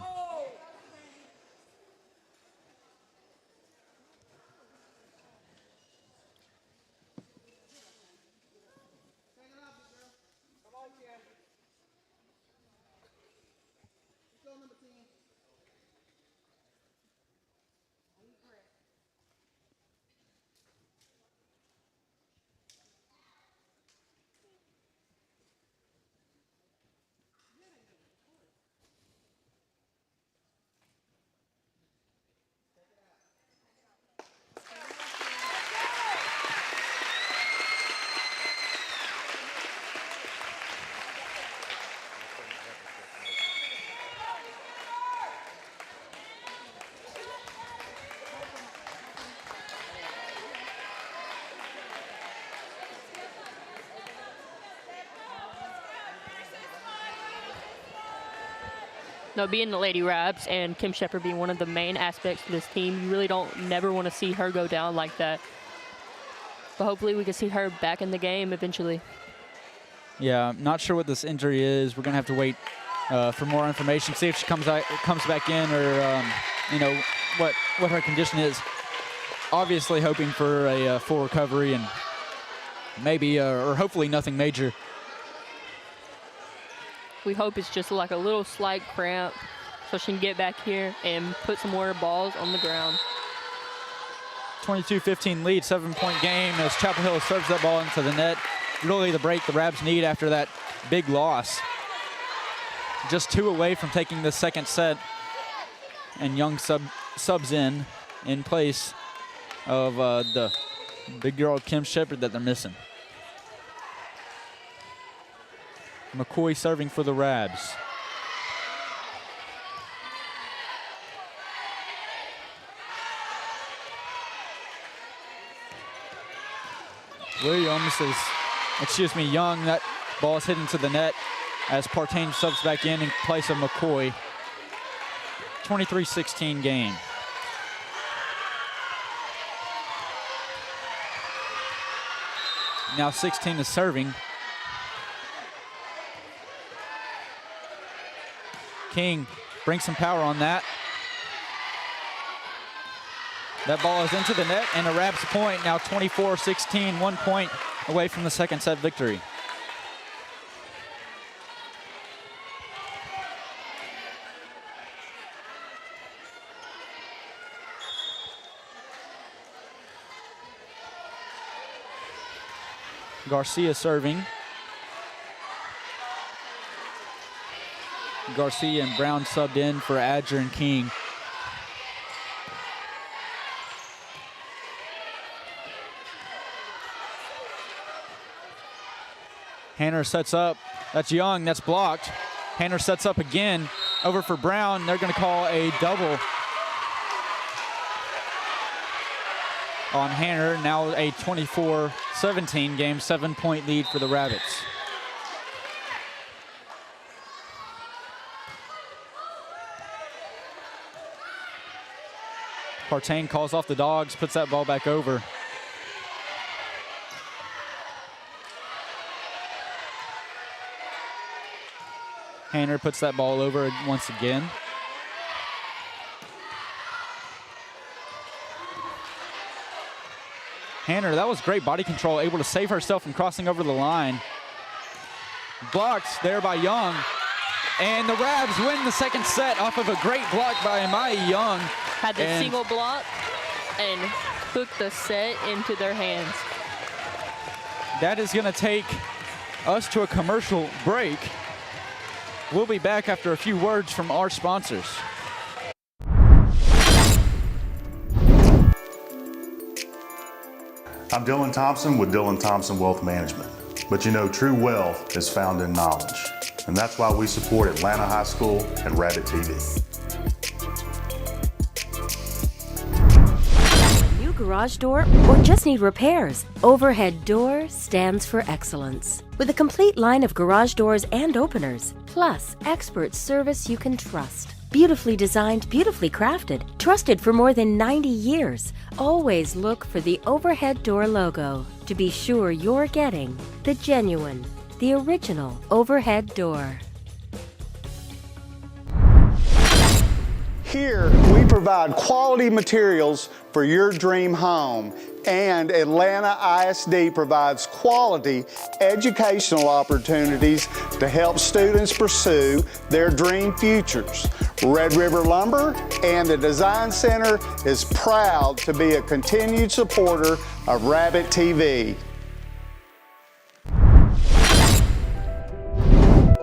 No, being the Lady Rabs and Kim Shepard being one of the main aspects of this team, you really never want to see her go down like that. But hopefully we can see her back in the game eventually. Yeah, I'm not sure what this injury is. We're going to have to wait for more information, see if she comes back in, or what her condition is. Obviously hoping for a full recovery and maybe or hopefully nothing major. We hope it's just like a little slight cramp so she can get back here and put some more balls on the ground. 22-15 lead, 7-point game as Chapel Hill serves that ball into the net. Really the break the Rabs need after that big loss. Just 2 away from taking the second set, and Young subs in place of the big girl Kim Shepard that they're missing. McCoy serving for the Rabs. Young, that ball is hit into the net as Partain subs back in place of McCoy. 23-16 game. Now 16 is serving. King brings some power on that. That ball is into the net and a Rabs point. Now 24-16, 1 point away from the second set victory. Garcia serving. Garcia and Brown subbed in for Adger and King. Hanner sets up. That's Young. That's blocked. Hanner sets up again. Over for Brown. They're going to call a double on Hanner. Now a 24-17 game, 7-point lead for the Rabbits. Partain calls off the dogs, puts that ball back over. Hanner puts that ball over once again. Hanner, that was great body control, able to save herself from crossing over the line. Blocked there by Young. And the Rabs win the second set off of a great block by Maya Young. Had the single block and hooked the set into their hands. that is going to take us to a commercial break. We'll be back after a few words from our sponsors. I'm Dylan Thompson with Dylan Thompson Wealth Management. But you know, true wealth is found in knowledge. And that's why we support Atlanta High School and Rabbit TV. New garage door or just need repairs? Overhead Door stands for excellence. With a complete line of garage doors and openers, plus expert service you can trust. Beautifully designed, beautifully crafted, trusted for more than 90 years. Always look for the Overhead Door logo to be sure you're getting the genuine, the original Overhead Door. Here, we provide quality materials for your dream home, and Atlanta ISD provides quality educational opportunities to help students pursue their dream futures. Red River Lumber and the Design Center is proud to be a continued supporter of Rabbit TV.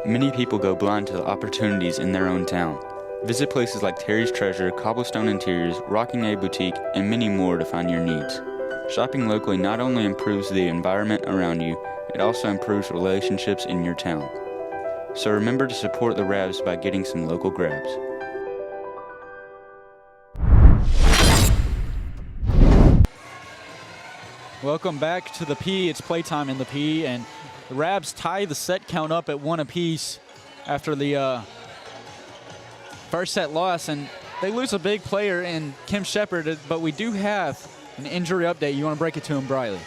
Many people go blind to the opportunities in their own town. Visit places like Terry's Treasure, Cobblestone Interiors, Rocking A Boutique, and many more to find your needs. Shopping locally not only improves the environment around you, it also improves relationships in your town. So remember to support the Rabs by getting some local grabs. Welcome back to the P. It's playtime in the P, and the Rabs tie the set count up at 1 apiece after the first set loss, and they lose a big player in Kim Shepard, but we do have an injury update. You want to break it to him, Briley?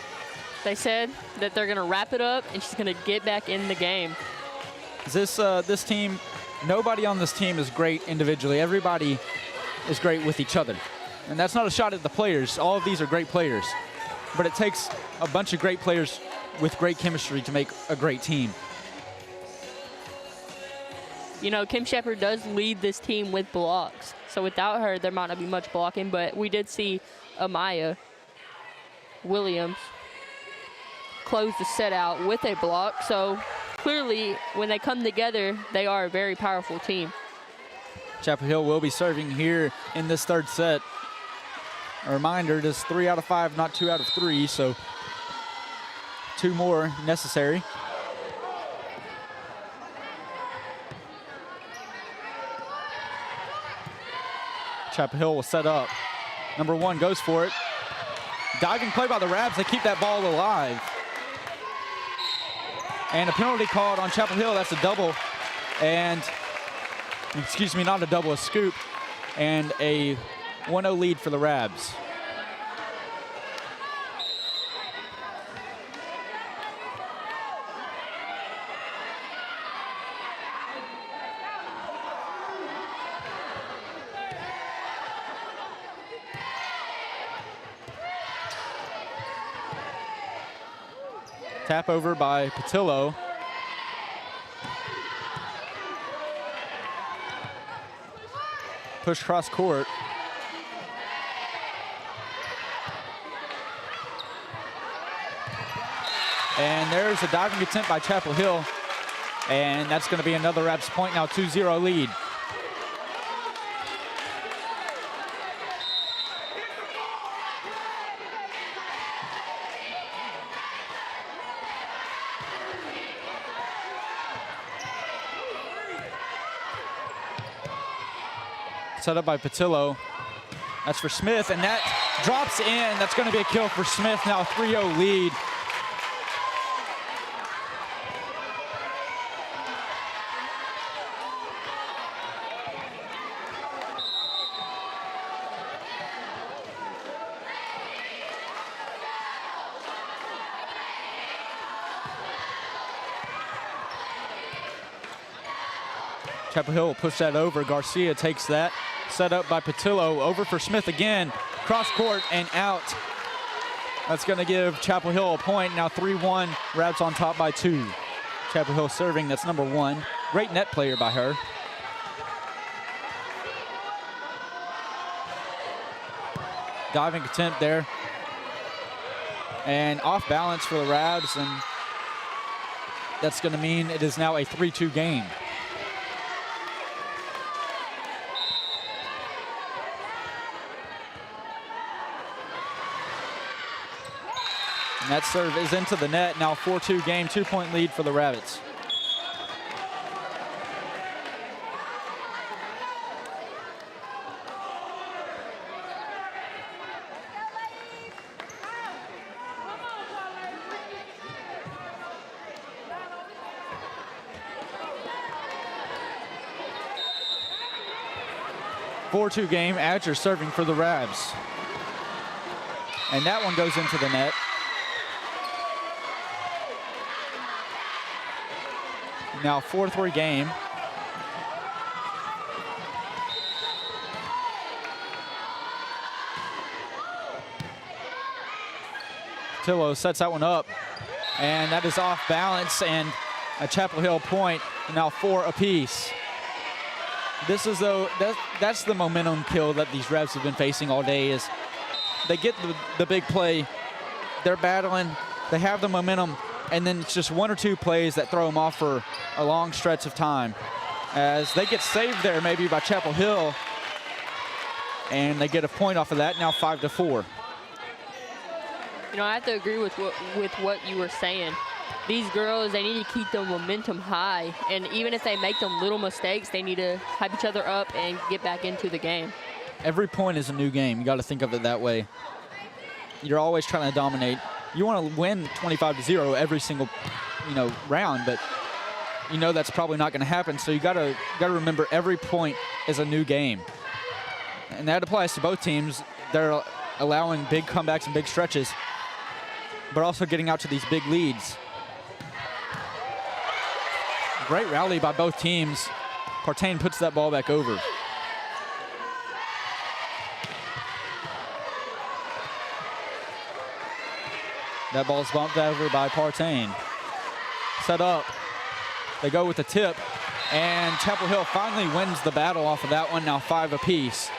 They said that they're going to wrap it up and she's going to get back in the game. This team, nobody on this team is great individually. Everybody is great with each other. And that's not a shot at the players. All of these are great players. But it takes a bunch of great players with great chemistry to make a great team. You know, Kim Shepard does lead this team with blocks. So without her, there might not be much blocking, but we did see Amaya Williams close the set out with a block. So clearly, when they come together, they are a very powerful team. Chapel Hill will be serving here in this third set. A reminder, it is 3 out of 5, not 2 out of 3, so 2 more necessary. Chapel Hill will set up. Number 1 goes for it. Diving play by the Rabs. They keep that ball alive. And a penalty called on Chapel Hill. That's a double. And, excuse me, not a double, a scoop. And a 1-0 lead for the Rabs. Tap over by Patillo. Push cross court. And there's a diving attempt by Chapel Hill. And that's going to be another Rabs point now, 2-0 lead. Set up by Patillo. That's for Smith, and that drops in. That's going to be a kill for Smith. Now a 3-0 lead. Chapel Hill will push that over. Garcia takes that. Set up by Patillo. Over for Smith again. Cross court and out. That's going to give Chapel Hill a point. Now 3-1. Rabs on top by 2. Chapel Hill serving. That's number 1. Great net player by her. Diving attempt there. And off balance for the Rabs, and that's going to mean it is now a 3-2 game. And that serve is into the net. Now 4-2 game, 2-point lead for the Rabbits. Four-2 game, Adger serving for the Rabs. And that one goes into the net. Now 4-3 game. Tillo sets that one up, and that is off balance, and a Chapel Hill point, now 4 apiece. This is that's the momentum kill that these Rebs have been facing all day. Is they get the big play, they're battling, they have the momentum, and then it's just 1 or 2 plays that throw them off for a long stretch of time. As they get saved there maybe by Chapel Hill, and they get a point off of that, now 5-4. You know, I have to agree with what you were saying. These girls, they need to keep the momentum high, and even if they make them little mistakes, they need to hype each other up and get back into the game. Every point is a new game. You got to think of it that way. You're always trying to dominate. You want to win 25-0 every single, round, but you know that's probably not going to happen. So you got to remember every point is a new game, and that applies to both teams. They're allowing big comebacks and big stretches, but also getting out to these big leads. Great rally by both teams. Partain puts that ball back over. That ball's bumped over by Partain. Set up. They go with the tip, and Chapel Hill finally wins the battle off of that one, now 5 apiece.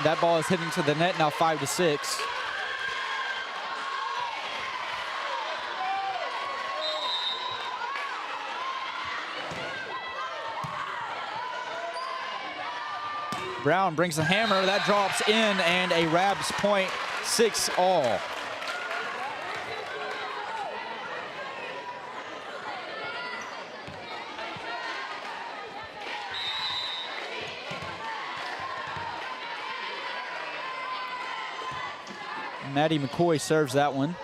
That ball is hitting to the net, now 5-6. Brown brings the hammer, that drops in, and a Rabs point, 6-all. Maddie McCoy serves that one.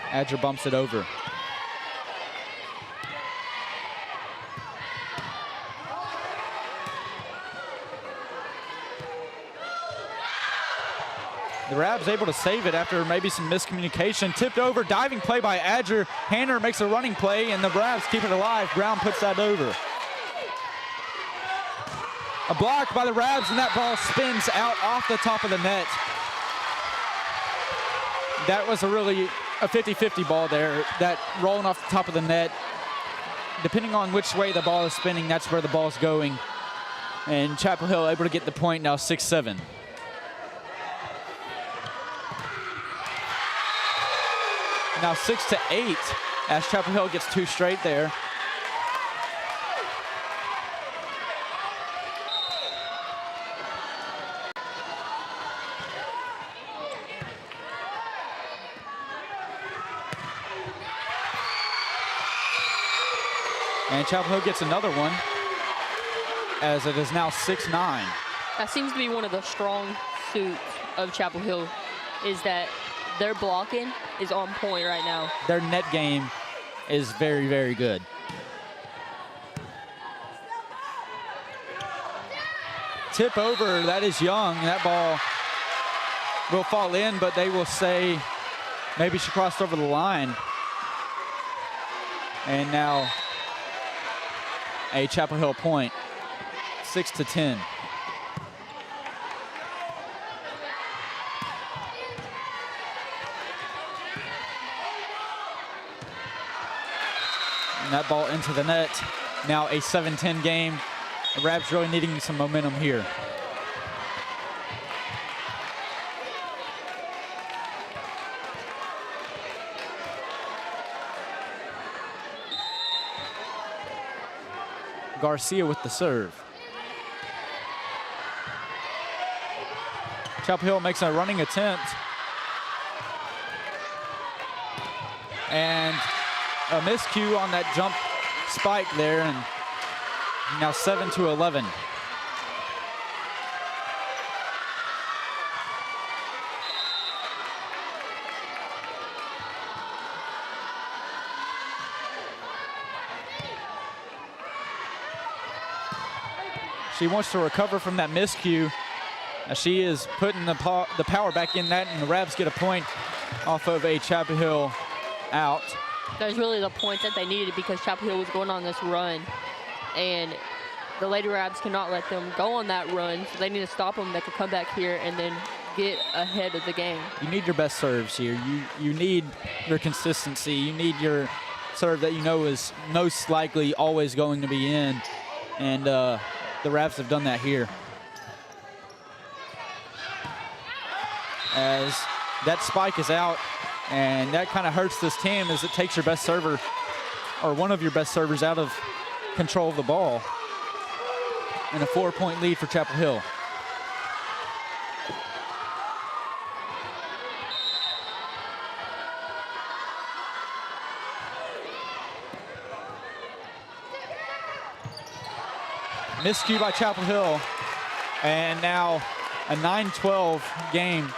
Adger bumps it over. The Rabs able to save it after maybe some miscommunication. Tipped over, diving play by Adger. Hanner makes a running play, and the Rabs keep it alive. Brown puts that over. A block by the Rabs, and that ball spins out off the top of the net. That was a 50-50 ball there, that rolling off the top of the net. Depending on which way the ball is spinning, that's where the ball's going. And Chapel Hill able to get the point, now 6-7. Now 6-8 as Chapel Hill gets 2 straight there. And Chapel Hill gets another one, as it is now 6-9. That seems to be one of the strong suits of Chapel Hill, is that their blocking is on point right now. Their net game is very, very good. Tip over, that is Young. That ball will fall in, but they will say maybe she crossed over the line. And now a Chapel Hill point, 6-10. And that ball into the net. Now a 7-10 game. The Rabs really needing some momentum here. Garcia with the serve. Chapel Hill makes a running attempt. And a miscue on that jump spike there, and now 7-11. She wants to recover from that miscue. She is putting the power back in that, and the Rabs get a point off of a Chapel Hill out. That was really the point that they needed because Chapel Hill was going on this run, and the Lady Rabs cannot let them go on that run, so they need to stop them. They could come back here and then get ahead of the game. You need your best serves here. You need your consistency. You need your serve that you know is most likely always going to be in, and the Rabs have done that here. As that spike is out, and that kind of hurts this team as it takes your best server, or one of your best servers, out of control of the ball. And a 4-point lead for Chapel Hill. Miscue by Chapel Hill, and now a 9-12 game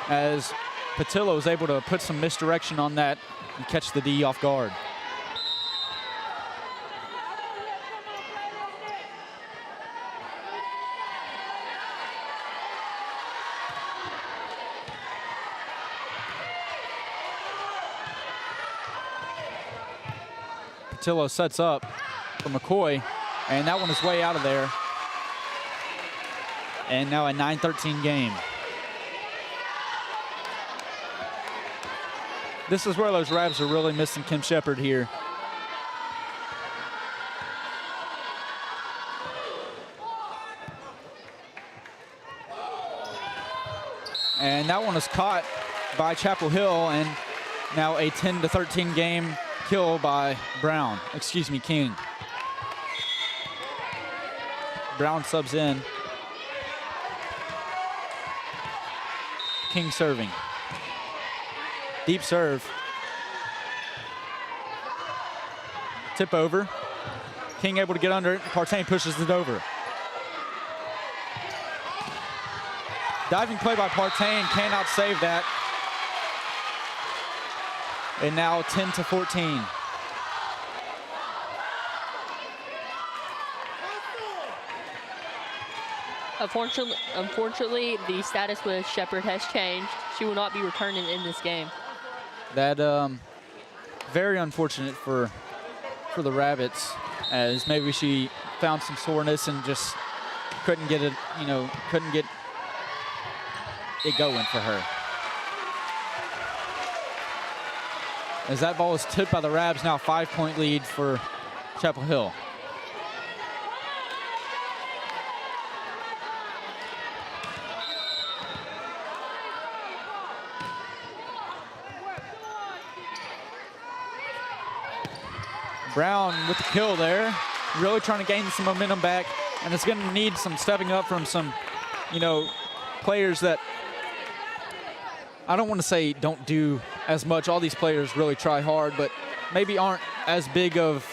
as Patillo is able to put some misdirection on that and catch the D off guard. Patillo sets up for McCoy, and that one is way out of there. And now a 9-13 game. This is where those Rabs are really missing Kim Shepard here. And that one is caught by Chapel Hill, and now a 10-13 game kill by King. Brown subs in. King serving. Deep serve. Tip over. King able to get under it. Partain pushes it over. Diving play by Partain, cannot save that. And now 10-14. Unfortunately, the status with Shepard has changed. She will not be returning in this game. That very unfortunate for the Rabbits, as maybe she found some soreness and just couldn't get it, couldn't get it going for her. As that ball is tipped by the Rabs, now a 5-point lead for Chapel Hill. Brown with the kill there, really trying to gain some momentum back, and it's going to need some stepping up from some, players that I don't want to say don't do as much. All these players really try hard, but maybe aren't as big of,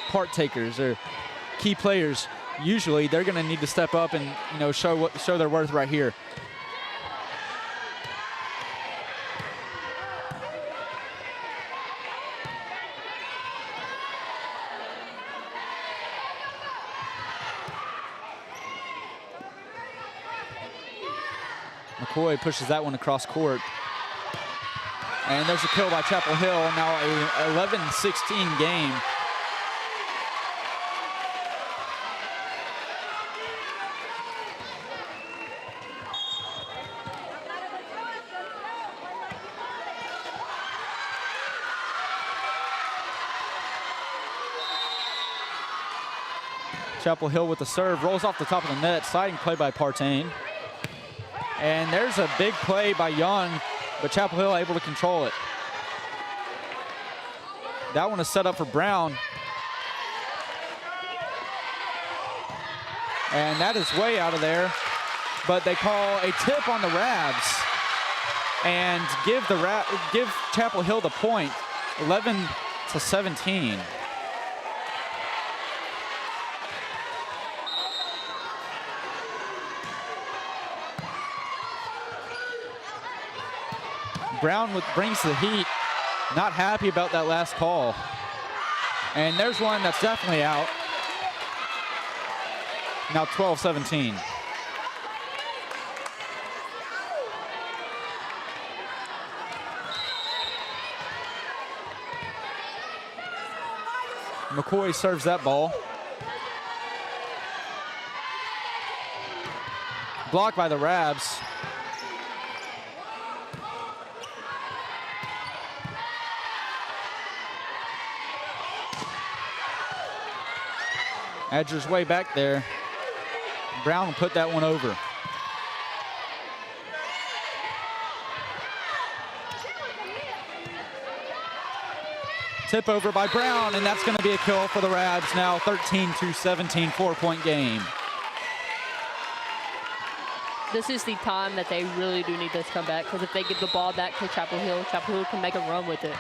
part takers or key players. Usually they're going to need to step up and, show their worth right here. McCoy pushes that one across court. And there's a kill by Chapel Hill. Now a 11-16 game. Chapel Hill with the serve, rolls off the top of the net, sliding play by Partain. And there's a big play by Young, but Chapel Hill able to control it. That one is set up for Brown. And that is way out of there. But they call a tip on the Rabs and give Chapel Hill the point, 11-17. Brown brings the heat. Not happy about that last call. And there's one that's definitely out. Now 12-17. McCoy serves that ball. Blocked by the Rabs. Edger's way back there. Brown will put that one over. Tip over by Brown, and that's going to be a kill for the Rabs. Now 13-17, 4-point game. This is the time that they really do need this comeback, because if they give the ball back to Chapel Hill can make a run with it.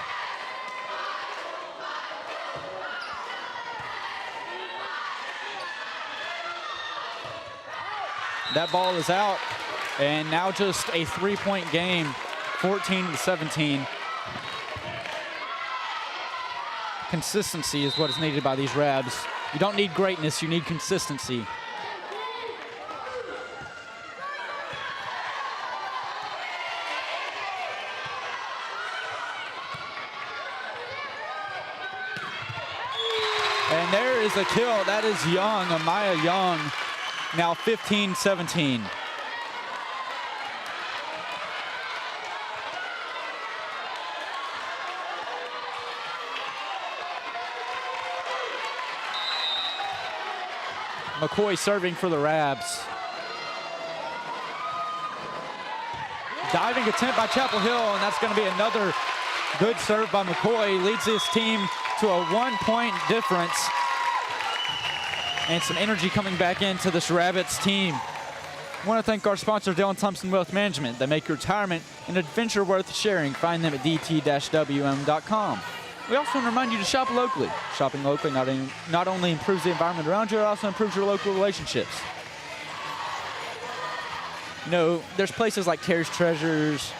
That ball is out, and now just a 3-point game, 14-17. Consistency is what is needed by these Rabs. You don't need greatness, you need consistency. And there is a kill. That is Young, Amaya Young. Now 15-17. McCoy serving for the Rabs. Diving attempt by Chapel Hill, and that's going to be another good serve by McCoy. Leads his team to a 1-point difference. And some energy coming back into this Rabbits team. I want to thank our sponsor, Dylan Thompson Wealth Management. They make retirement an adventure worth sharing. Find them at dt-wm.com. We also want to remind you to shop locally. Shopping locally not only improves the environment around you, it also improves your local relationships. You know, there's places like Terry's Treasures,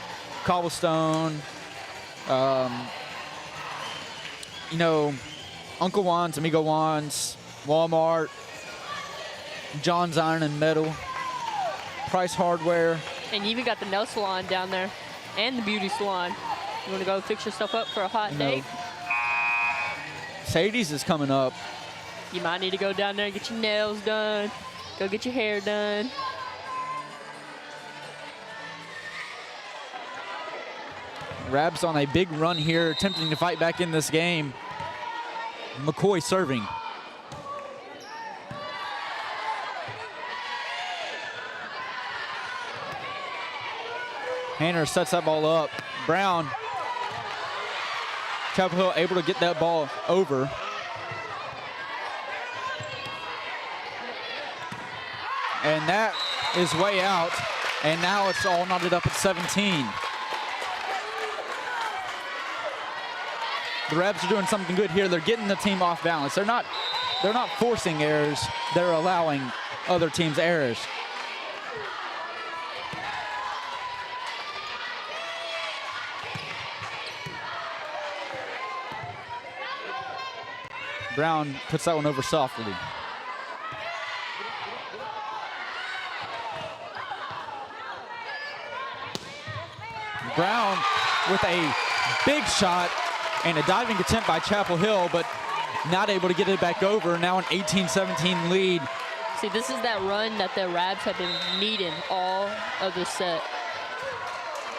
Cobblestone, you know, Uncle Juan's, Amigo Juan's, Walmart, John's Iron and Metal, Price Hardware. And you even got the nail salon down there and the beauty salon. You want to go fix yourself up for a hot date? Sadie's is coming up. You might need to go down there and get your nails done. Go get your hair done. Rabs on a big run here, attempting to fight back in this game. McCoy serving. Hanner sets that ball up. Brown. Chapel Hill able to get that ball over. And that is way out. And now it's all knotted up at 17. The Rabs are doing something good here. They're getting the team off balance. They're not forcing errors. They're allowing other teams' errors. Brown puts that one over softly. Brown with a big shot and a diving attempt by Chapel Hill, but not able to get it back over. Now an 18-17 lead. See, this is that run that the Rabs have been needing all of the set.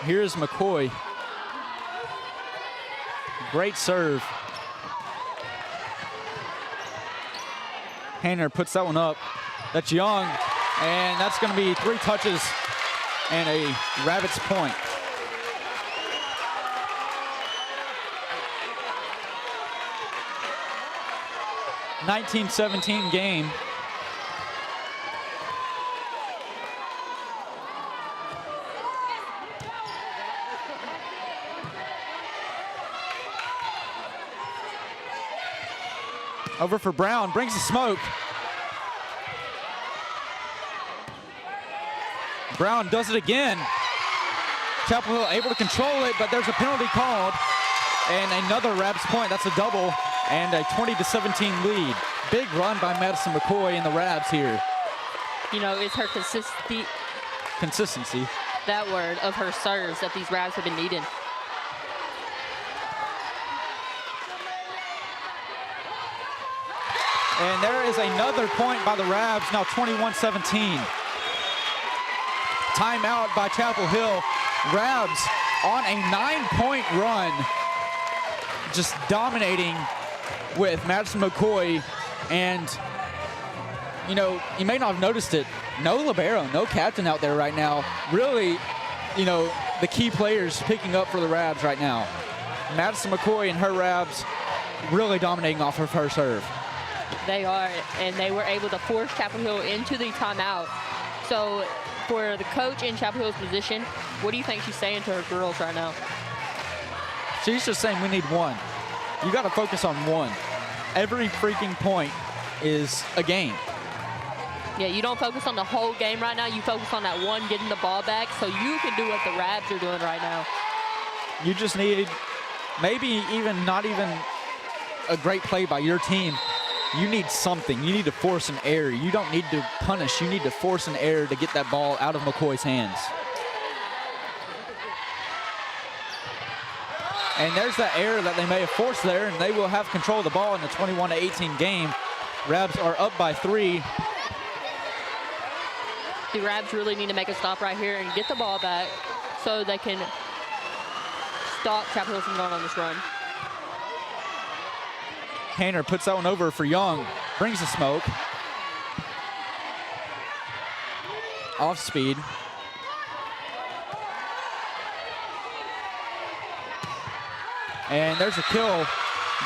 Here's McCoy. Great serve. Hayner puts that one up. That's Young, and that's going to be 3 touches and a Rabbits point. (19-17) game. Over for Brown, brings the smoke. Brown does it again. Chapel Hill able to control it, but there's a penalty called. And another Rabs point, that's a double, and a 20-17 lead. Big run by Madison McCoy and the Rabs here. You know, it's her Consistency. that word of her serves that these Rabs have been needing. And there is another point by the Rabs, now 21-17. Timeout by Chapel Hill. Rabs on a 9-point run, just dominating with Madison McCoy. And, you know, you may not have noticed it, no libero, no captain out there right now. Really, you know, the key players picking up for the Rabs right now. Madison McCoy and her Rabs really dominating off of her serve. They are, and they were able to force Chapel Hill into the timeout. So for the coach in Chapel Hill's position, what do you think she's saying to her girls right now? She's just saying we need one. You got to focus on one. Every freaking point is a game. Yeah, you don't focus on the whole game right now. You focus on that one, getting the ball back, so you can do what the Rabs are doing right now. You just need maybe even not even a great play by your team. You need something. You need to force an error. You don't need to punish. You need to force an error to get that ball out of McCoy's hands. And there's that error that they may have forced there, and they will have control of the ball in the 21-18 game. Rabs are up by 3. The Rabs really need to make a stop right here and get the ball back so they can stop Chapel Hill from going on this run. Hayner puts that one over for Young, brings the smoke. Off speed. And there's a kill.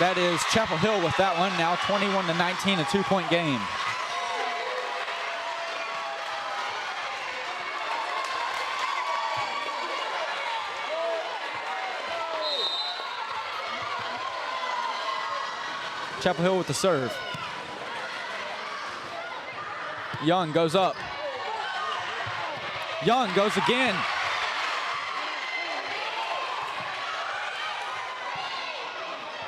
That is Chapel Hill with that one. Now 21-19, a 2-point game. Chapel Hill with the serve. Young goes up. Young goes again.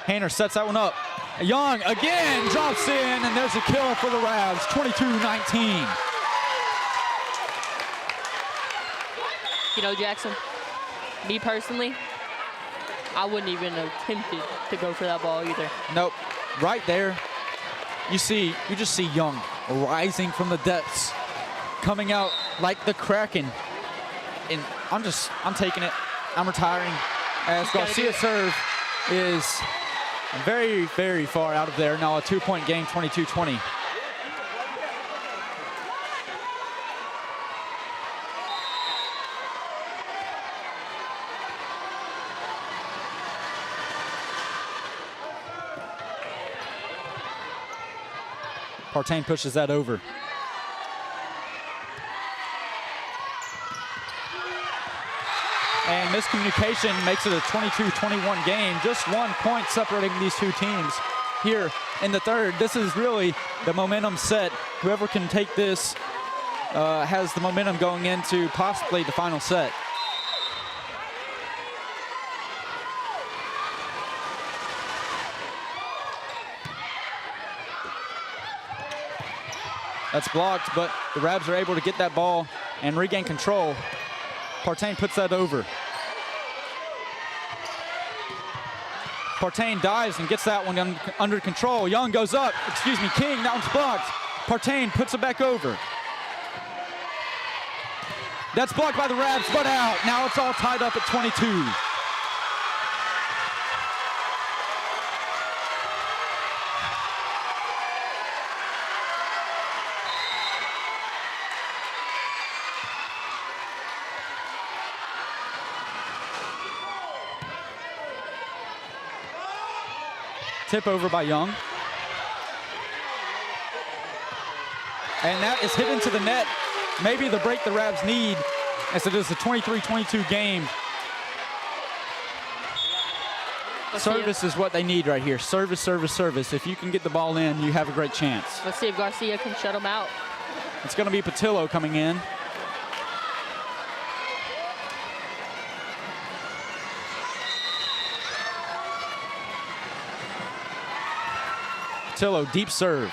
Hayner sets that one up. Young again drops in, and there's a kill for the Rabs, 22-19. You know, Jackson, me personally, I wouldn't even have attempted to go for that ball either. Nope. Right there, you just see Young rising from the depths, coming out like the Kraken. And I'm taking it. I'm retiring. As Garcia's serve is very, very far out of there. Now a 2-point game, 22-20. Partain pushes that over. And miscommunication makes it a 22-21 game. Just 1 point separating these two teams here in the third. This is really the momentum set. Whoever can take this has the momentum going into possibly the final set. That's blocked, but the Rabs are able to get that ball and regain control. Partain puts that over. Partain dives and gets that one under control. Young goes up, King, that one's blocked. Partain puts it back over. That's blocked by the Rabs, but out. Now it's all tied up at 22. Tip over by Young. And that is hit into the net. Maybe the break the Rabs need, as it is a 23-22 game. Service is what they need right here. Service, service, service. If you can get the ball in, you have a great chance. Let's see if Garcia can shut them out. It's going to be Patillo coming in. Patillo, deep serve.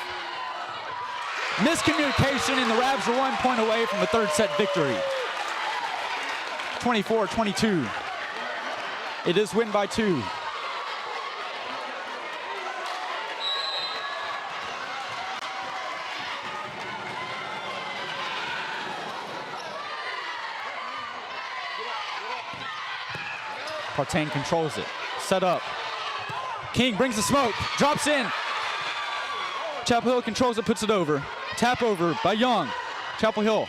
Miscommunication, and the Rabs are 1 point away from the third set victory. 24-22. It is win by 2. Partain controls it. Set up. King brings the smoke. Drops in. Chapel Hill controls it, puts it over. Tap over by Young. Chapel Hill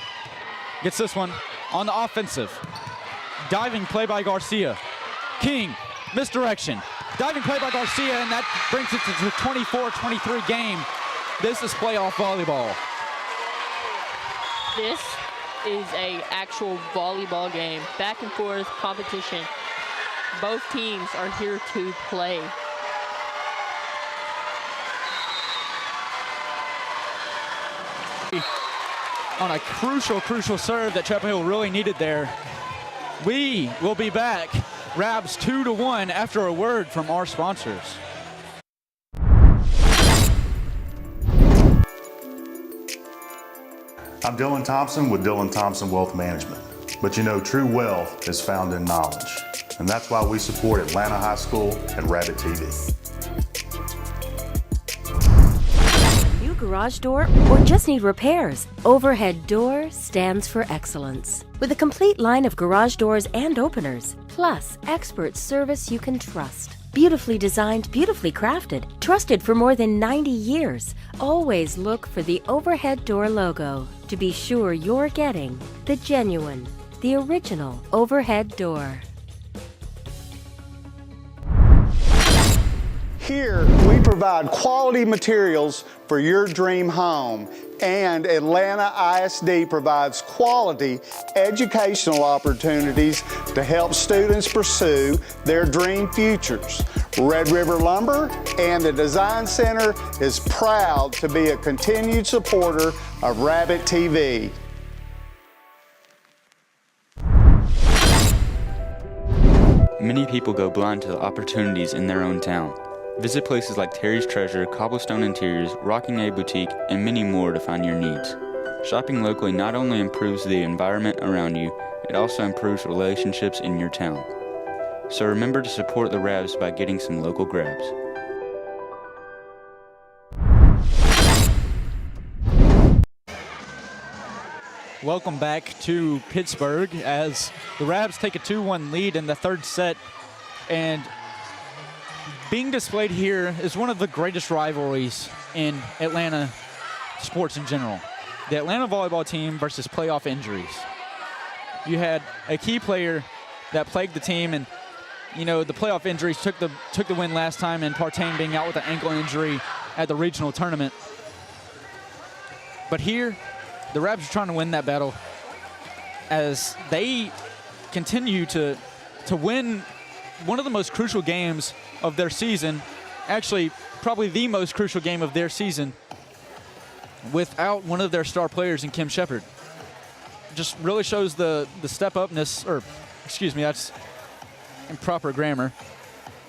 gets this one on the offensive. Diving play by Garcia. King, misdirection. Diving play by Garcia, and that brings it to a 24-23 game. This is playoff volleyball. This is a actual volleyball game. Back and forth competition. Both teams are here to play. On a crucial serve that Chapel Hill really needed there. We will be back. Rabs 2-1 after a word from our sponsors. I'm Dylan Thompson with Dylan Thompson Wealth Management. But you know, true wealth is found in knowledge. And that's why we support Atlanta High School and Rabbit TV. New garage door or just need repairs? Overhead Door stands for excellence. With a complete line of garage doors and openers, plus expert service you can trust. Beautifully designed, beautifully crafted, trusted for more than 90 years. Always look for the Overhead Door logo to be sure you're getting the genuine, the original Overhead Door. Here, we provide quality materials for your dream home, and Atlanta ISD provides quality educational opportunities to help students pursue their dream futures. Red River Lumber and the Design Center is proud to be a continued supporter of Rabbit TV. Many people go blind to the opportunities in their own town. Visit places like Terry's Treasure, Cobblestone Interiors, Rocking A Boutique, and many more to find your needs. Shopping locally not only improves the environment around you, it also improves relationships in your town. So remember to support the Rabs by getting some local grabs. Welcome back to Pittsburgh as the Rabs take a 2-1 lead in the third set. And being displayed here is one of the greatest rivalries in Atlanta sports in general. The Atlanta volleyball team versus playoff injuries. You had a key player that plagued the team, and you know the playoff injuries took the win last time, and Partain being out with an ankle injury at the regional tournament. But here, the Rabs are trying to win that battle as they continue to win one of the most crucial games of their season, actually probably the most crucial game of their season, without one of their star players in Kim Shepard. Just really shows the step-upness, or excuse me, that's improper grammar.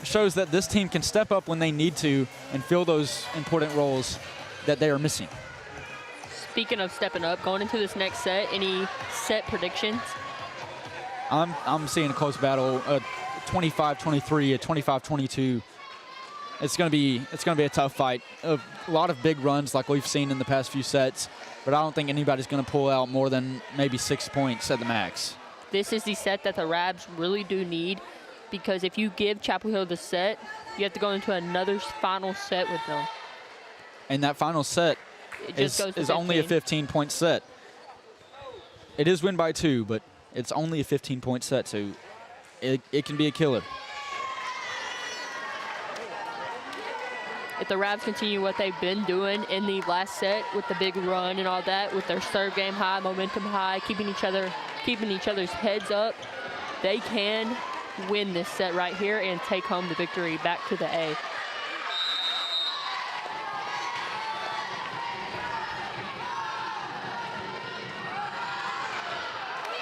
Shows that this team can step up when they need to and fill those important roles that they are missing. Speaking of stepping up, going into this next set, any set predictions? I'm seeing a close battle, 25-23, a 25-22. It's gonna be a tough fight. A lot of big runs like we've seen in the past few sets, but I don't think anybody's gonna pull out more than maybe 6 points at the max. This is the set that the Rabs really do need, because if you give Chapel Hill the set, you have to go into another final set with them. And that final set is only a 15-point set. It is win by 2, but it's only a 15-point set, so it can be a killer. if the Ravs continue what they've been doing in the last set with the big run and all that, with their serve game high, momentum high, keeping each other's heads up, they can win this set right here and take home the victory back to the A.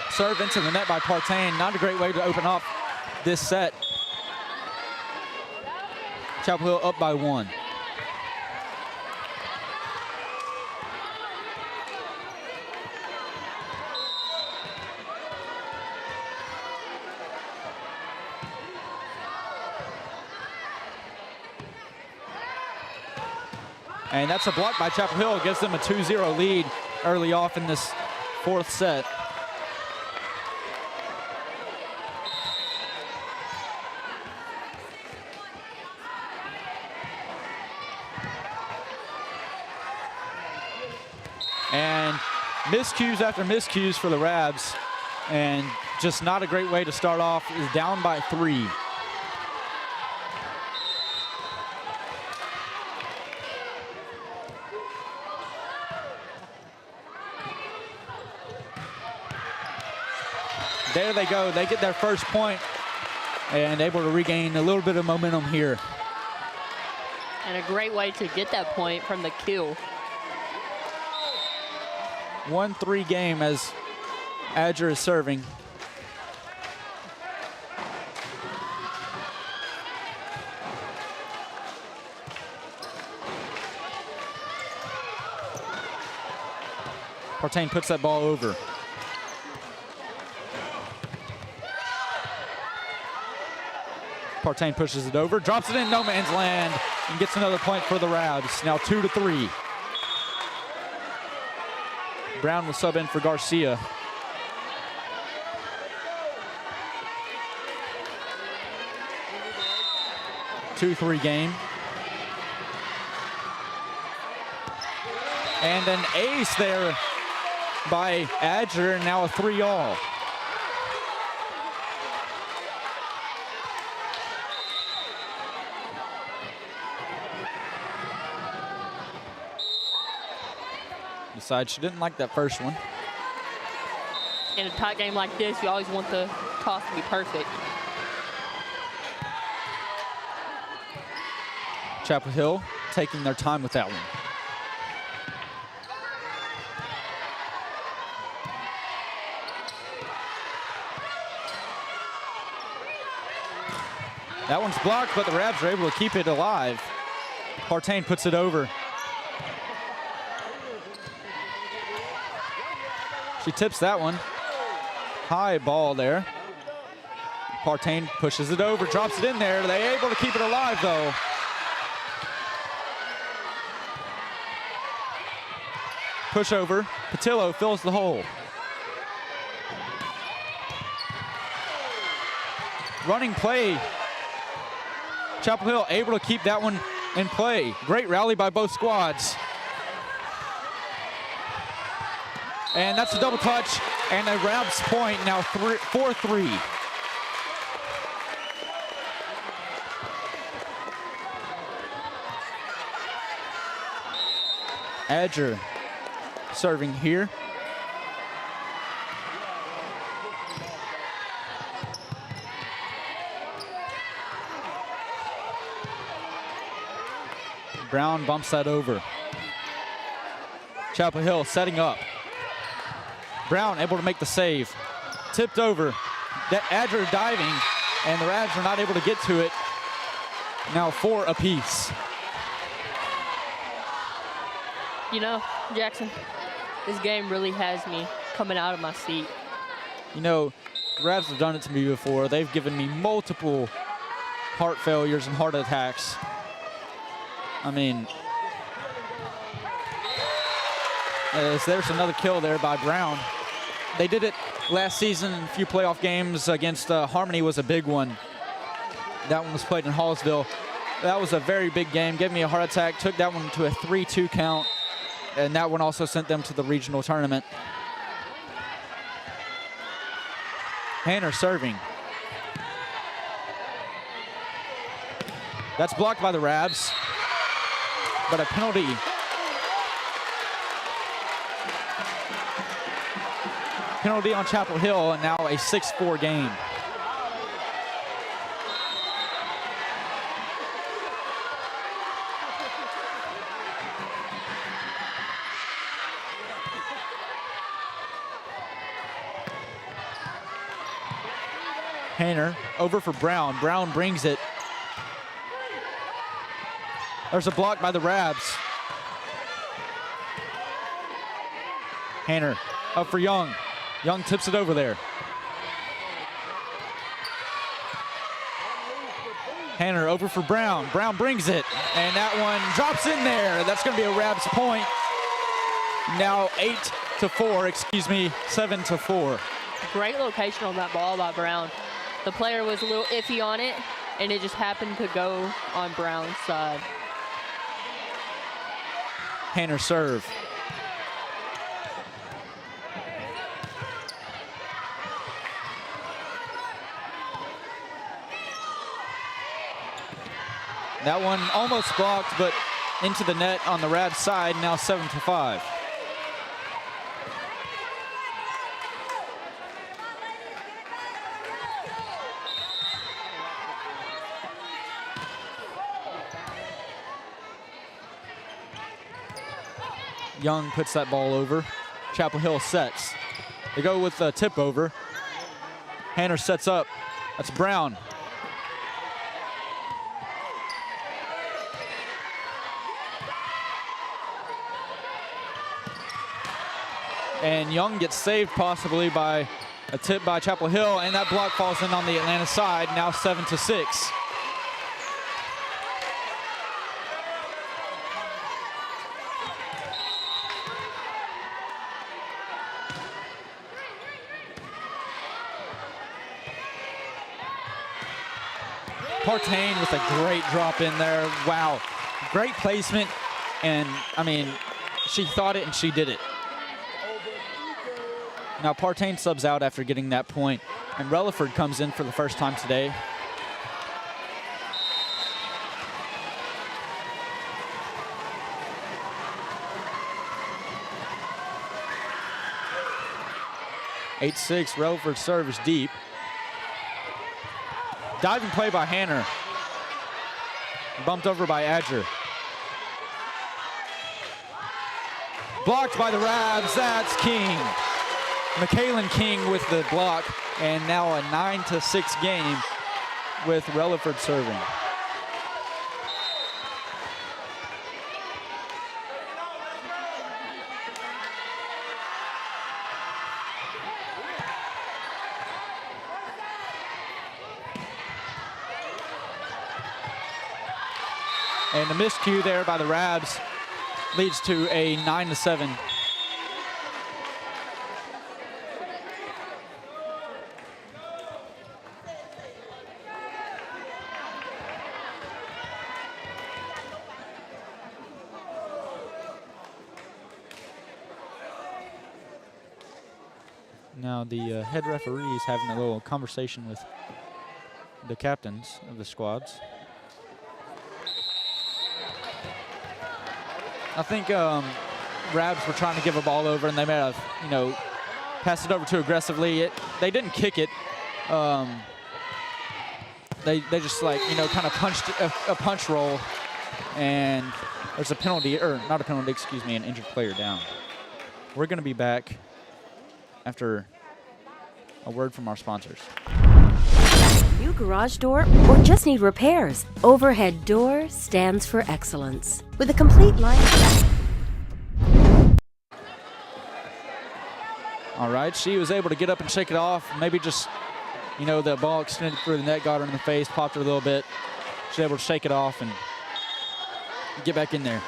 Serve into the net by Partain. Not a great way to open up this set. Chapel Hill up by 1. And that's a block by Chapel Hill. Gives them a 2-0 lead early off in this 4th set. And miscues after miscues for the Ravs, and just not a great way to start off. Is down by 3. There they go. They get their first point and able to regain a little bit of momentum here. And a great way to get that point from the kill. 1-3 game as Adger is serving. Partain puts that ball over. Partain pushes it over, drops it in no man's land, and gets another point for the Ravs. Now 2-3. Brown will sub in for Garcia. Two-3 game. And an ace there by Adger, and now a 3-all. Decides she didn't like that first one. In a tight game like this, you always want the toss to be perfect. Chapel Hill taking their time with that one. That one's blocked, but the Ravs are able to keep it alive. Partain puts it over. She tips that one. High ball there. Partain pushes it over, drops it in there. They're able to keep it alive, though. Push over. Patillo fills the hole. Running play. Chapel Hill able to keep that one in play. Great rally by both squads. And that's a double touch, and a Ravs point now 4-3. Adger serving here. Brown bumps that over. Chapel Hill setting up. Brown able to make the save. Tipped over. Adger diving, and the Ravs are not able to get to it. Now 4 apiece. You know, Jackson, this game really has me coming out of my seat. You know, the Ravs have done it to me before. They've given me multiple heart failures and heart attacks. I mean, there's another kill there by Brown. They did it last season in a few playoff games against Harmony was a big one. That one was played in Hallsville. That was a very big game. Gave me a heart attack, took that one to a 3-2 count, and that one also sent them to the regional tournament. Hanner serving. That's blocked by the Ravs. but a penalty. Penalty on Chapel Hill, and now a 6-4 game. Hayner over for Brown. Brown brings it. There's a block by the Rabs. Hayner up for Young. Young tips it over there. Hayner over for Brown. Brown brings it, and that one drops in there. That's going to be a Rabs point. Now 7-4. Great location on that ball by Brown. The player was a little iffy on it, and it just happened to go on Brown's side. Hayner serve. That one almost blocked, but into the net on the Rabs side, now 7-5. Young puts that ball over. Chapel Hill sets. They go with the tip over. Hayner sets up. That's Brown. And Young gets saved possibly by a tip by Chapel Hill, and that block falls in on the Atlanta side, now 7-6. Partain with a great drop in there. Wow, great placement, and I mean, she thought it and she did it. Now Partain subs out after getting that point, and Relaford comes in for the first time today. (8-6). Relaford serve is deep. Diving play by Hayner. Bumped over by Adger. Blocked by the Rabs. That's King. McKaylin King with the block, and now a 9-6 game with Relaford serving. And the miscue there by the Rabs leads to a 9-7. Now the head referee is having a little conversation with the captains of the squads. I think Rabs were trying to give a ball over, and they may have, passed it over too aggressively. They didn't kick it. They just kind of punched a punch roll, and there's a penalty, or not a penalty, excuse me, an injured player down. We're going to be back after a word from our sponsors. New garage door or just need repairs? Overhead Door stands for excellence. With a complete line All right, she was able to get up and shake it off. Maybe just, the ball extended through the net, got her in the face, popped her a little bit. She was able to shake it off and get back in there.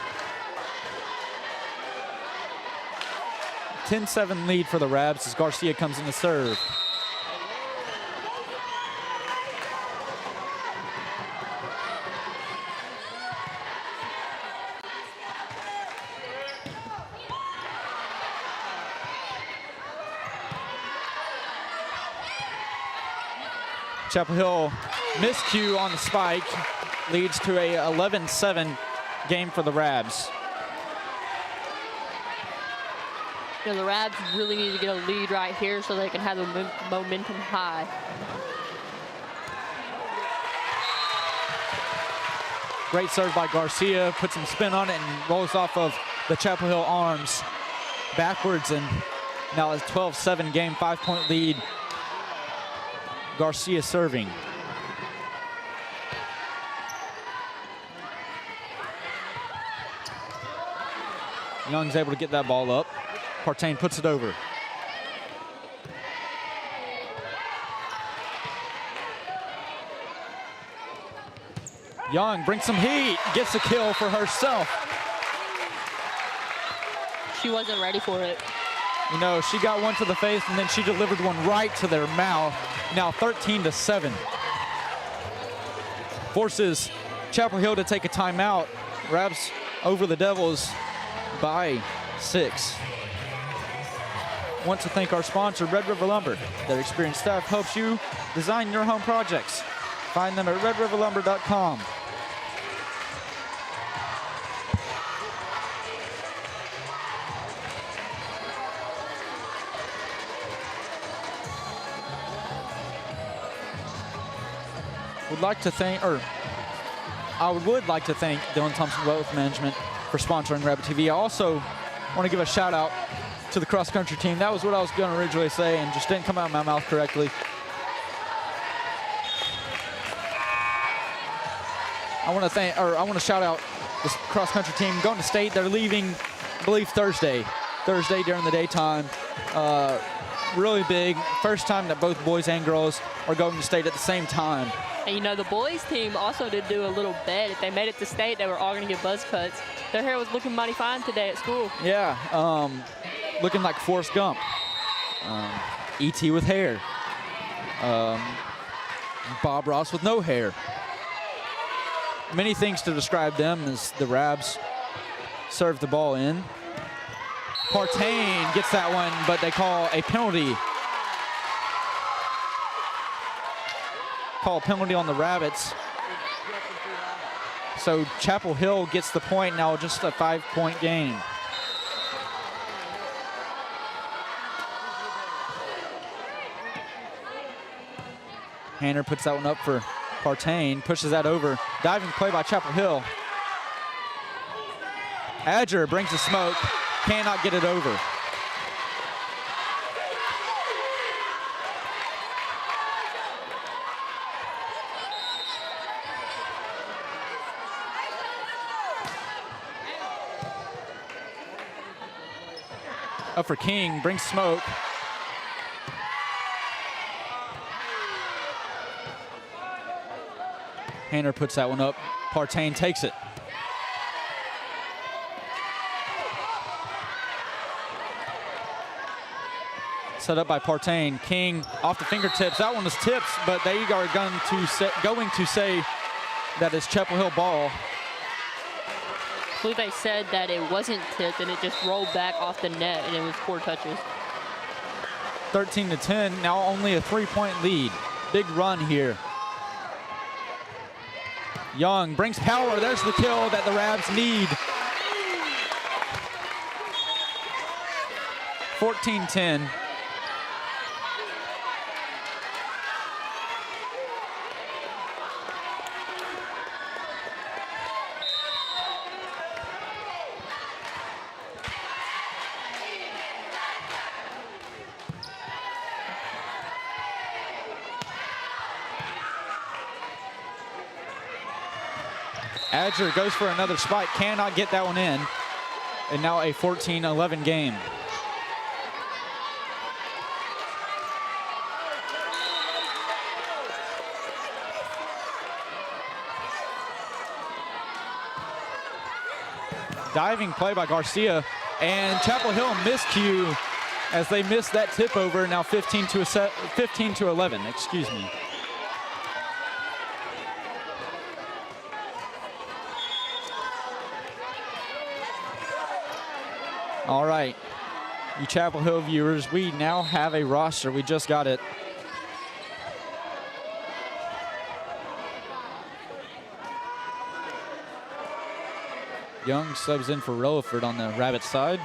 10-7 lead for the Rabs as Garcia comes in to serve. Chapel Hill miscue on the spike leads to a 11-7 game for the Rabs. You know, the Rabs really need to get a lead right here so they can have the momentum high. Great serve by Garcia, puts some spin on it and rolls off of the Chapel Hill arms backwards, and now it's 12-7 game, 5-point lead. Garcia serving. Young's able to get that ball up. Partain puts it over. Young brings some heat, gets a kill for herself. She wasn't ready for it. You know, she got one to the face and then she delivered one right to their mouth. Now 13-7. Forces Chapel Hill to take a timeout. Rabs over the Devils by 6. Want to thank our sponsor, Red River Lumber. Their experienced staff helps you design your home projects. Find them at redriverlumber.com. I would like to thank Dylan Thompson Wealth Management for sponsoring Rabbit TV. I also want to give a shout out to the cross country team. That was what I was going to originally say and just didn't come out of my mouth correctly. I want to shout out this cross country team going to state. They're leaving, I believe, Thursday during the daytime. Really big. First time that both boys and girls are going to state at the same time. And you know, the boys team also did do a little bet. If they made it to state, they were all going to get buzz cuts. Their hair was looking mighty fine today at school. Yeah, looking like Forrest Gump. E.T. with hair. Bob Ross with no hair. Many things to describe them as the Rabs serve the ball in. Partain gets that one, but they call a penalty. Call a penalty on the Rabbits. So Chapel Hill gets the point now, just a 5-point game. Hanner puts that one up for Partain, pushes that over. Diving play by Chapel Hill. Adger brings the smoke, cannot get it over. Up for King, brings smoke. Hanner puts that one up. Partain takes it. Set up by Partain. King off the fingertips. That one was tipped, but they are going to say that is Chapel Hill ball. I believe they said that it wasn't tipped and it just rolled back off the net and it was 4 touches. 13-10, now only a 3-point lead. Big run here. Young brings power. There's the kill that the Rabs need. 14-10. Adger goes for another spike, cannot get that one in. And now a 14-11 game. Diving play by Garcia, and Chapel Hill miscue as they missed that tip over. Now 15-11, excuse me. All right, you Chapel Hill viewers, we now have a roster. We just got it. Young subs in for Rilliford on the Rabbit side.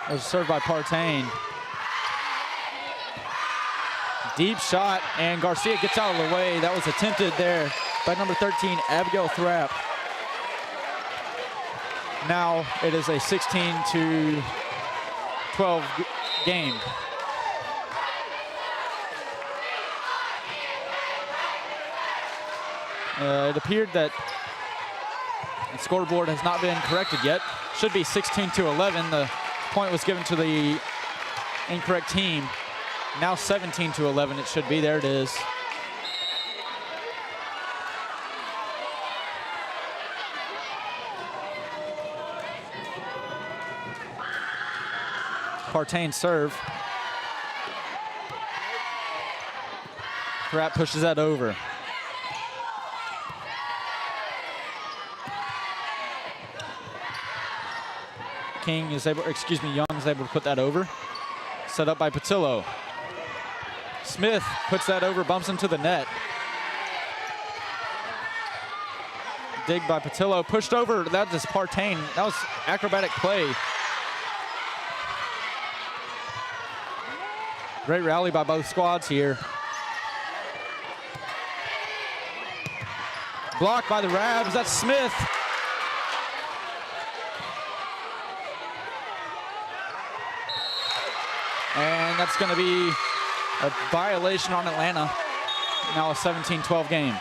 There's a serve by Partain. Deep shot, and Garcia gets out of the way. That was attempted there by number 13, Abigail Thrapp. Now it is a 16-12 game. It appeared that the scoreboard has not been corrected yet. Should be 16-11. The point was given to the incorrect team. Now 17-11 it should be. There it is. Partain serve. Thrapp pushes that over. Young is able to put that over. Set up by Patillo. Smith puts that over, bumps into the net. Dig by Patillo, pushed over. That is Partain. That was acrobatic play. Great rally by both squads here. Blocked by the Rabs. That's Smith. And that's going to be a violation on Atlanta. Now a 17-12 game.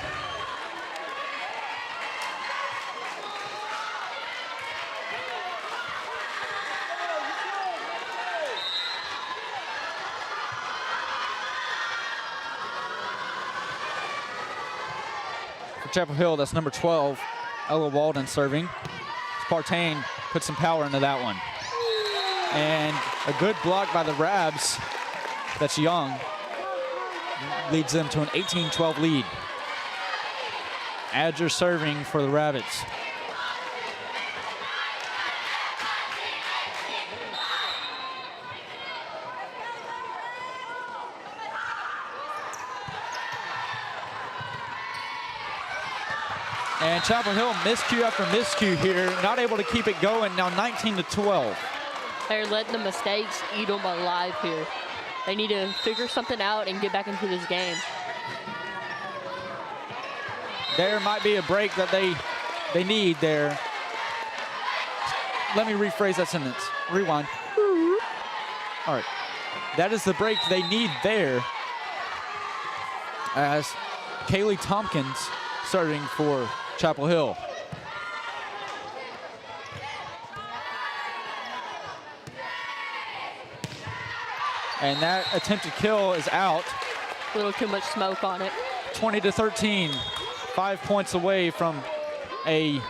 For Chapel Hill, that's number 12, Ella Walden serving. Partain put some power into that one. And a good block by the Rabs. That's Young. Leads them to an 18-12 lead. Adger serving for the Rabbits. And Chapel Hill miscue after miscue here. Not able to keep it going. Now 19-12. They're letting the mistakes eat them alive here. They need to figure something out and get back into this game. There might be a break that they need there. Let me rephrase that sentence. Rewind. All right. That is the break they need there, as Kaylee Tompkins starting for Chapel Hill. And that attempted kill is out. A little too much smoke on it. 20-13, 5 points away from a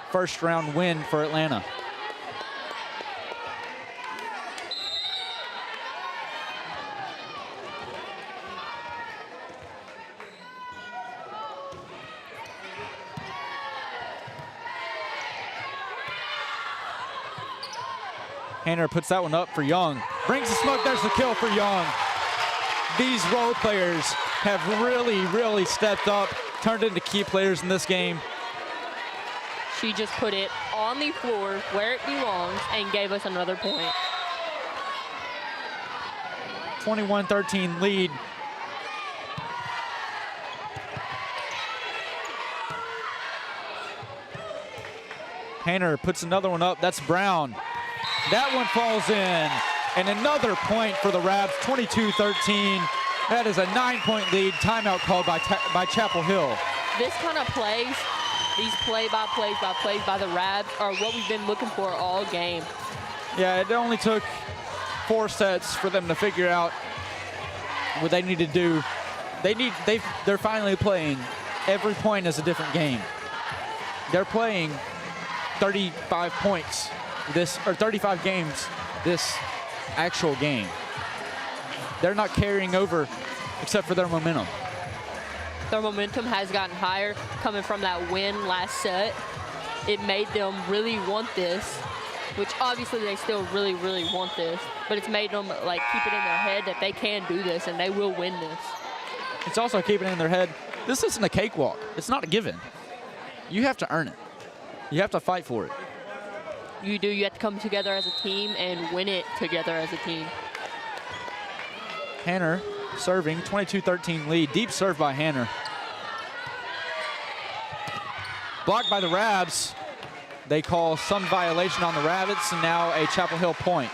first round win for Atlanta. Hanner puts that one up for Young. Brings the smoke, there's the kill for Young. These role players have really stepped up, turned into key players in this game. She just put it on the floor where it belongs and gave us another point. 21-13 lead. Hanner puts another one up, that's Brown. That one falls in, and another point for the Rabs, 22-13. That is a 9-point lead. Timeout called by Chapel Hill. This kind of plays, these play-by-plays by the Rabs are what we've been looking for all game. Yeah, it only took 4 sets for them to figure out what they need to do. They're finally playing. Every point is a different game. They're playing 35 points. 35 games this actual game. They're not carrying over except for their momentum. Their momentum has gotten higher coming from that win last set. It made them really want this. which obviously they still really, really want this, but it's made them like keep it in their head that they can do this and they will win this. It's also keeping it in their head, this isn't a cakewalk. It's not a given. You have to earn it. You have to fight for it. You do. You have to come together as a team and win it together as a team. Hanner serving, 22-13 lead. Deep serve by Hanner. Blocked by the Rabs. They call some violation on the Rabbits, and now a Chapel Hill point.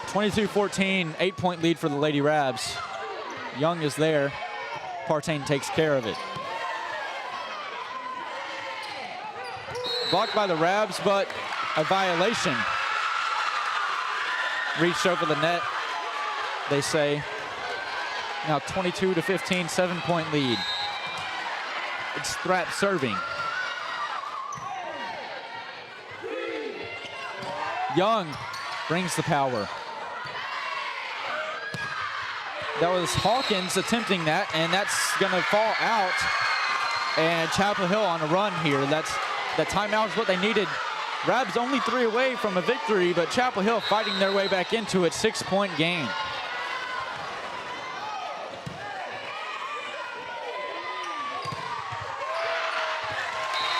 (22-14), 8-point lead for the Lady Rabs. Young is there. Partain takes care of it. Blocked by the Rabs, but a violation. Reached over the net, they say. Now 22-15, 7-point lead. It's Thrapp serving. Young brings the power. That was Hawkins attempting that, and that's gonna fall out. And Chapel Hill on a run here. That timeout is what they needed. Rabs only 3 away from a victory, but Chapel Hill fighting their way back into it. 6-point game.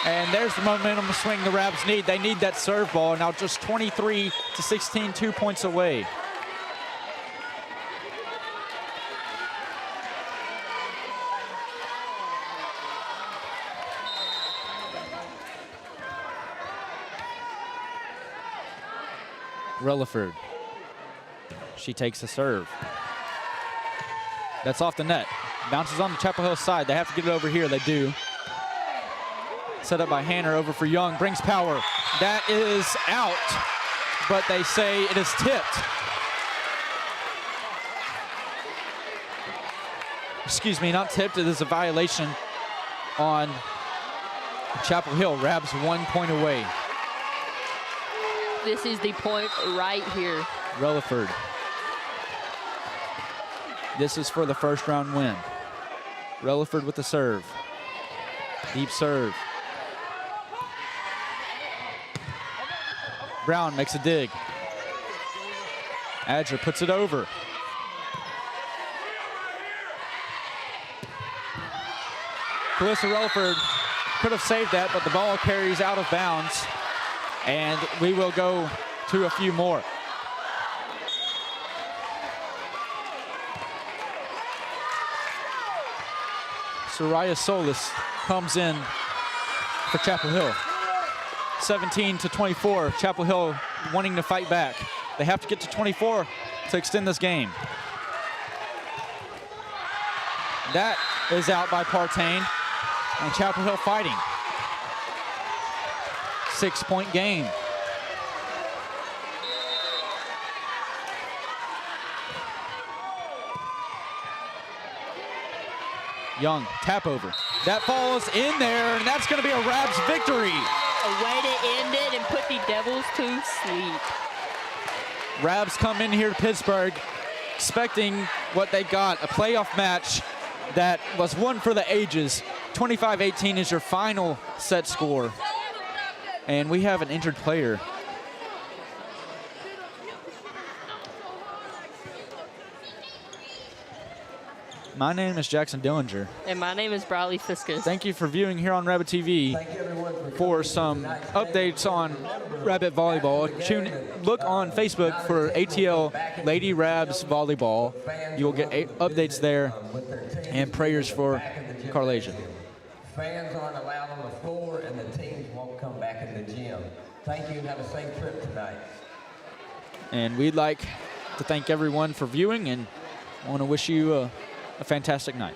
And there's the momentum swing the Rabs need. They need that serve ball. Now just 23-16, 2 points away. Relaford. She takes a serve. That's off the net. Bounces on the Chapel Hill side. They have to get it over here. They do. Set up by Hanner over for Young. Brings power. That is out, but they say it is tipped. Excuse me, not tipped. It is a violation on Chapel Hill. Rabs 1 point away. This is the point right here. Relaford. This is for the first round win. Relaford with the serve. Deep serve. Brown makes a dig. Adger puts it over. Calissa Relaford could have saved that, but the ball carries out of bounds. And we will go to a few more. Soraya Solis comes in for Chapel Hill. 17-24, Chapel Hill wanting to fight back. They have to get to 24 to extend this game. That is out by Partain, and Chapel Hill fighting. 6-point game. Young, tap over. That falls in there, and that's going to be a Rabs victory. A way to end it and put the Devils to sleep. Rabs come in here to Pittsburgh expecting what they got, a playoff match that was one for the ages. 25-18 is your final set score. And we have an injured player. My name is Jackson Dillinger. And my name is Bradley Fiskus. Thank you for viewing here on Rabbit TV. For some updates on Rabbit Volleyball, look on Facebook for ATL Lady Rabs Volleyball. You will get updates there and prayers for Carlasia. Fans aren't allowed on the floor, and the teams won't come back in the gym. Thank you, and have a safe trip tonight. And we'd like to thank everyone for viewing, and want to wish you a fantastic night.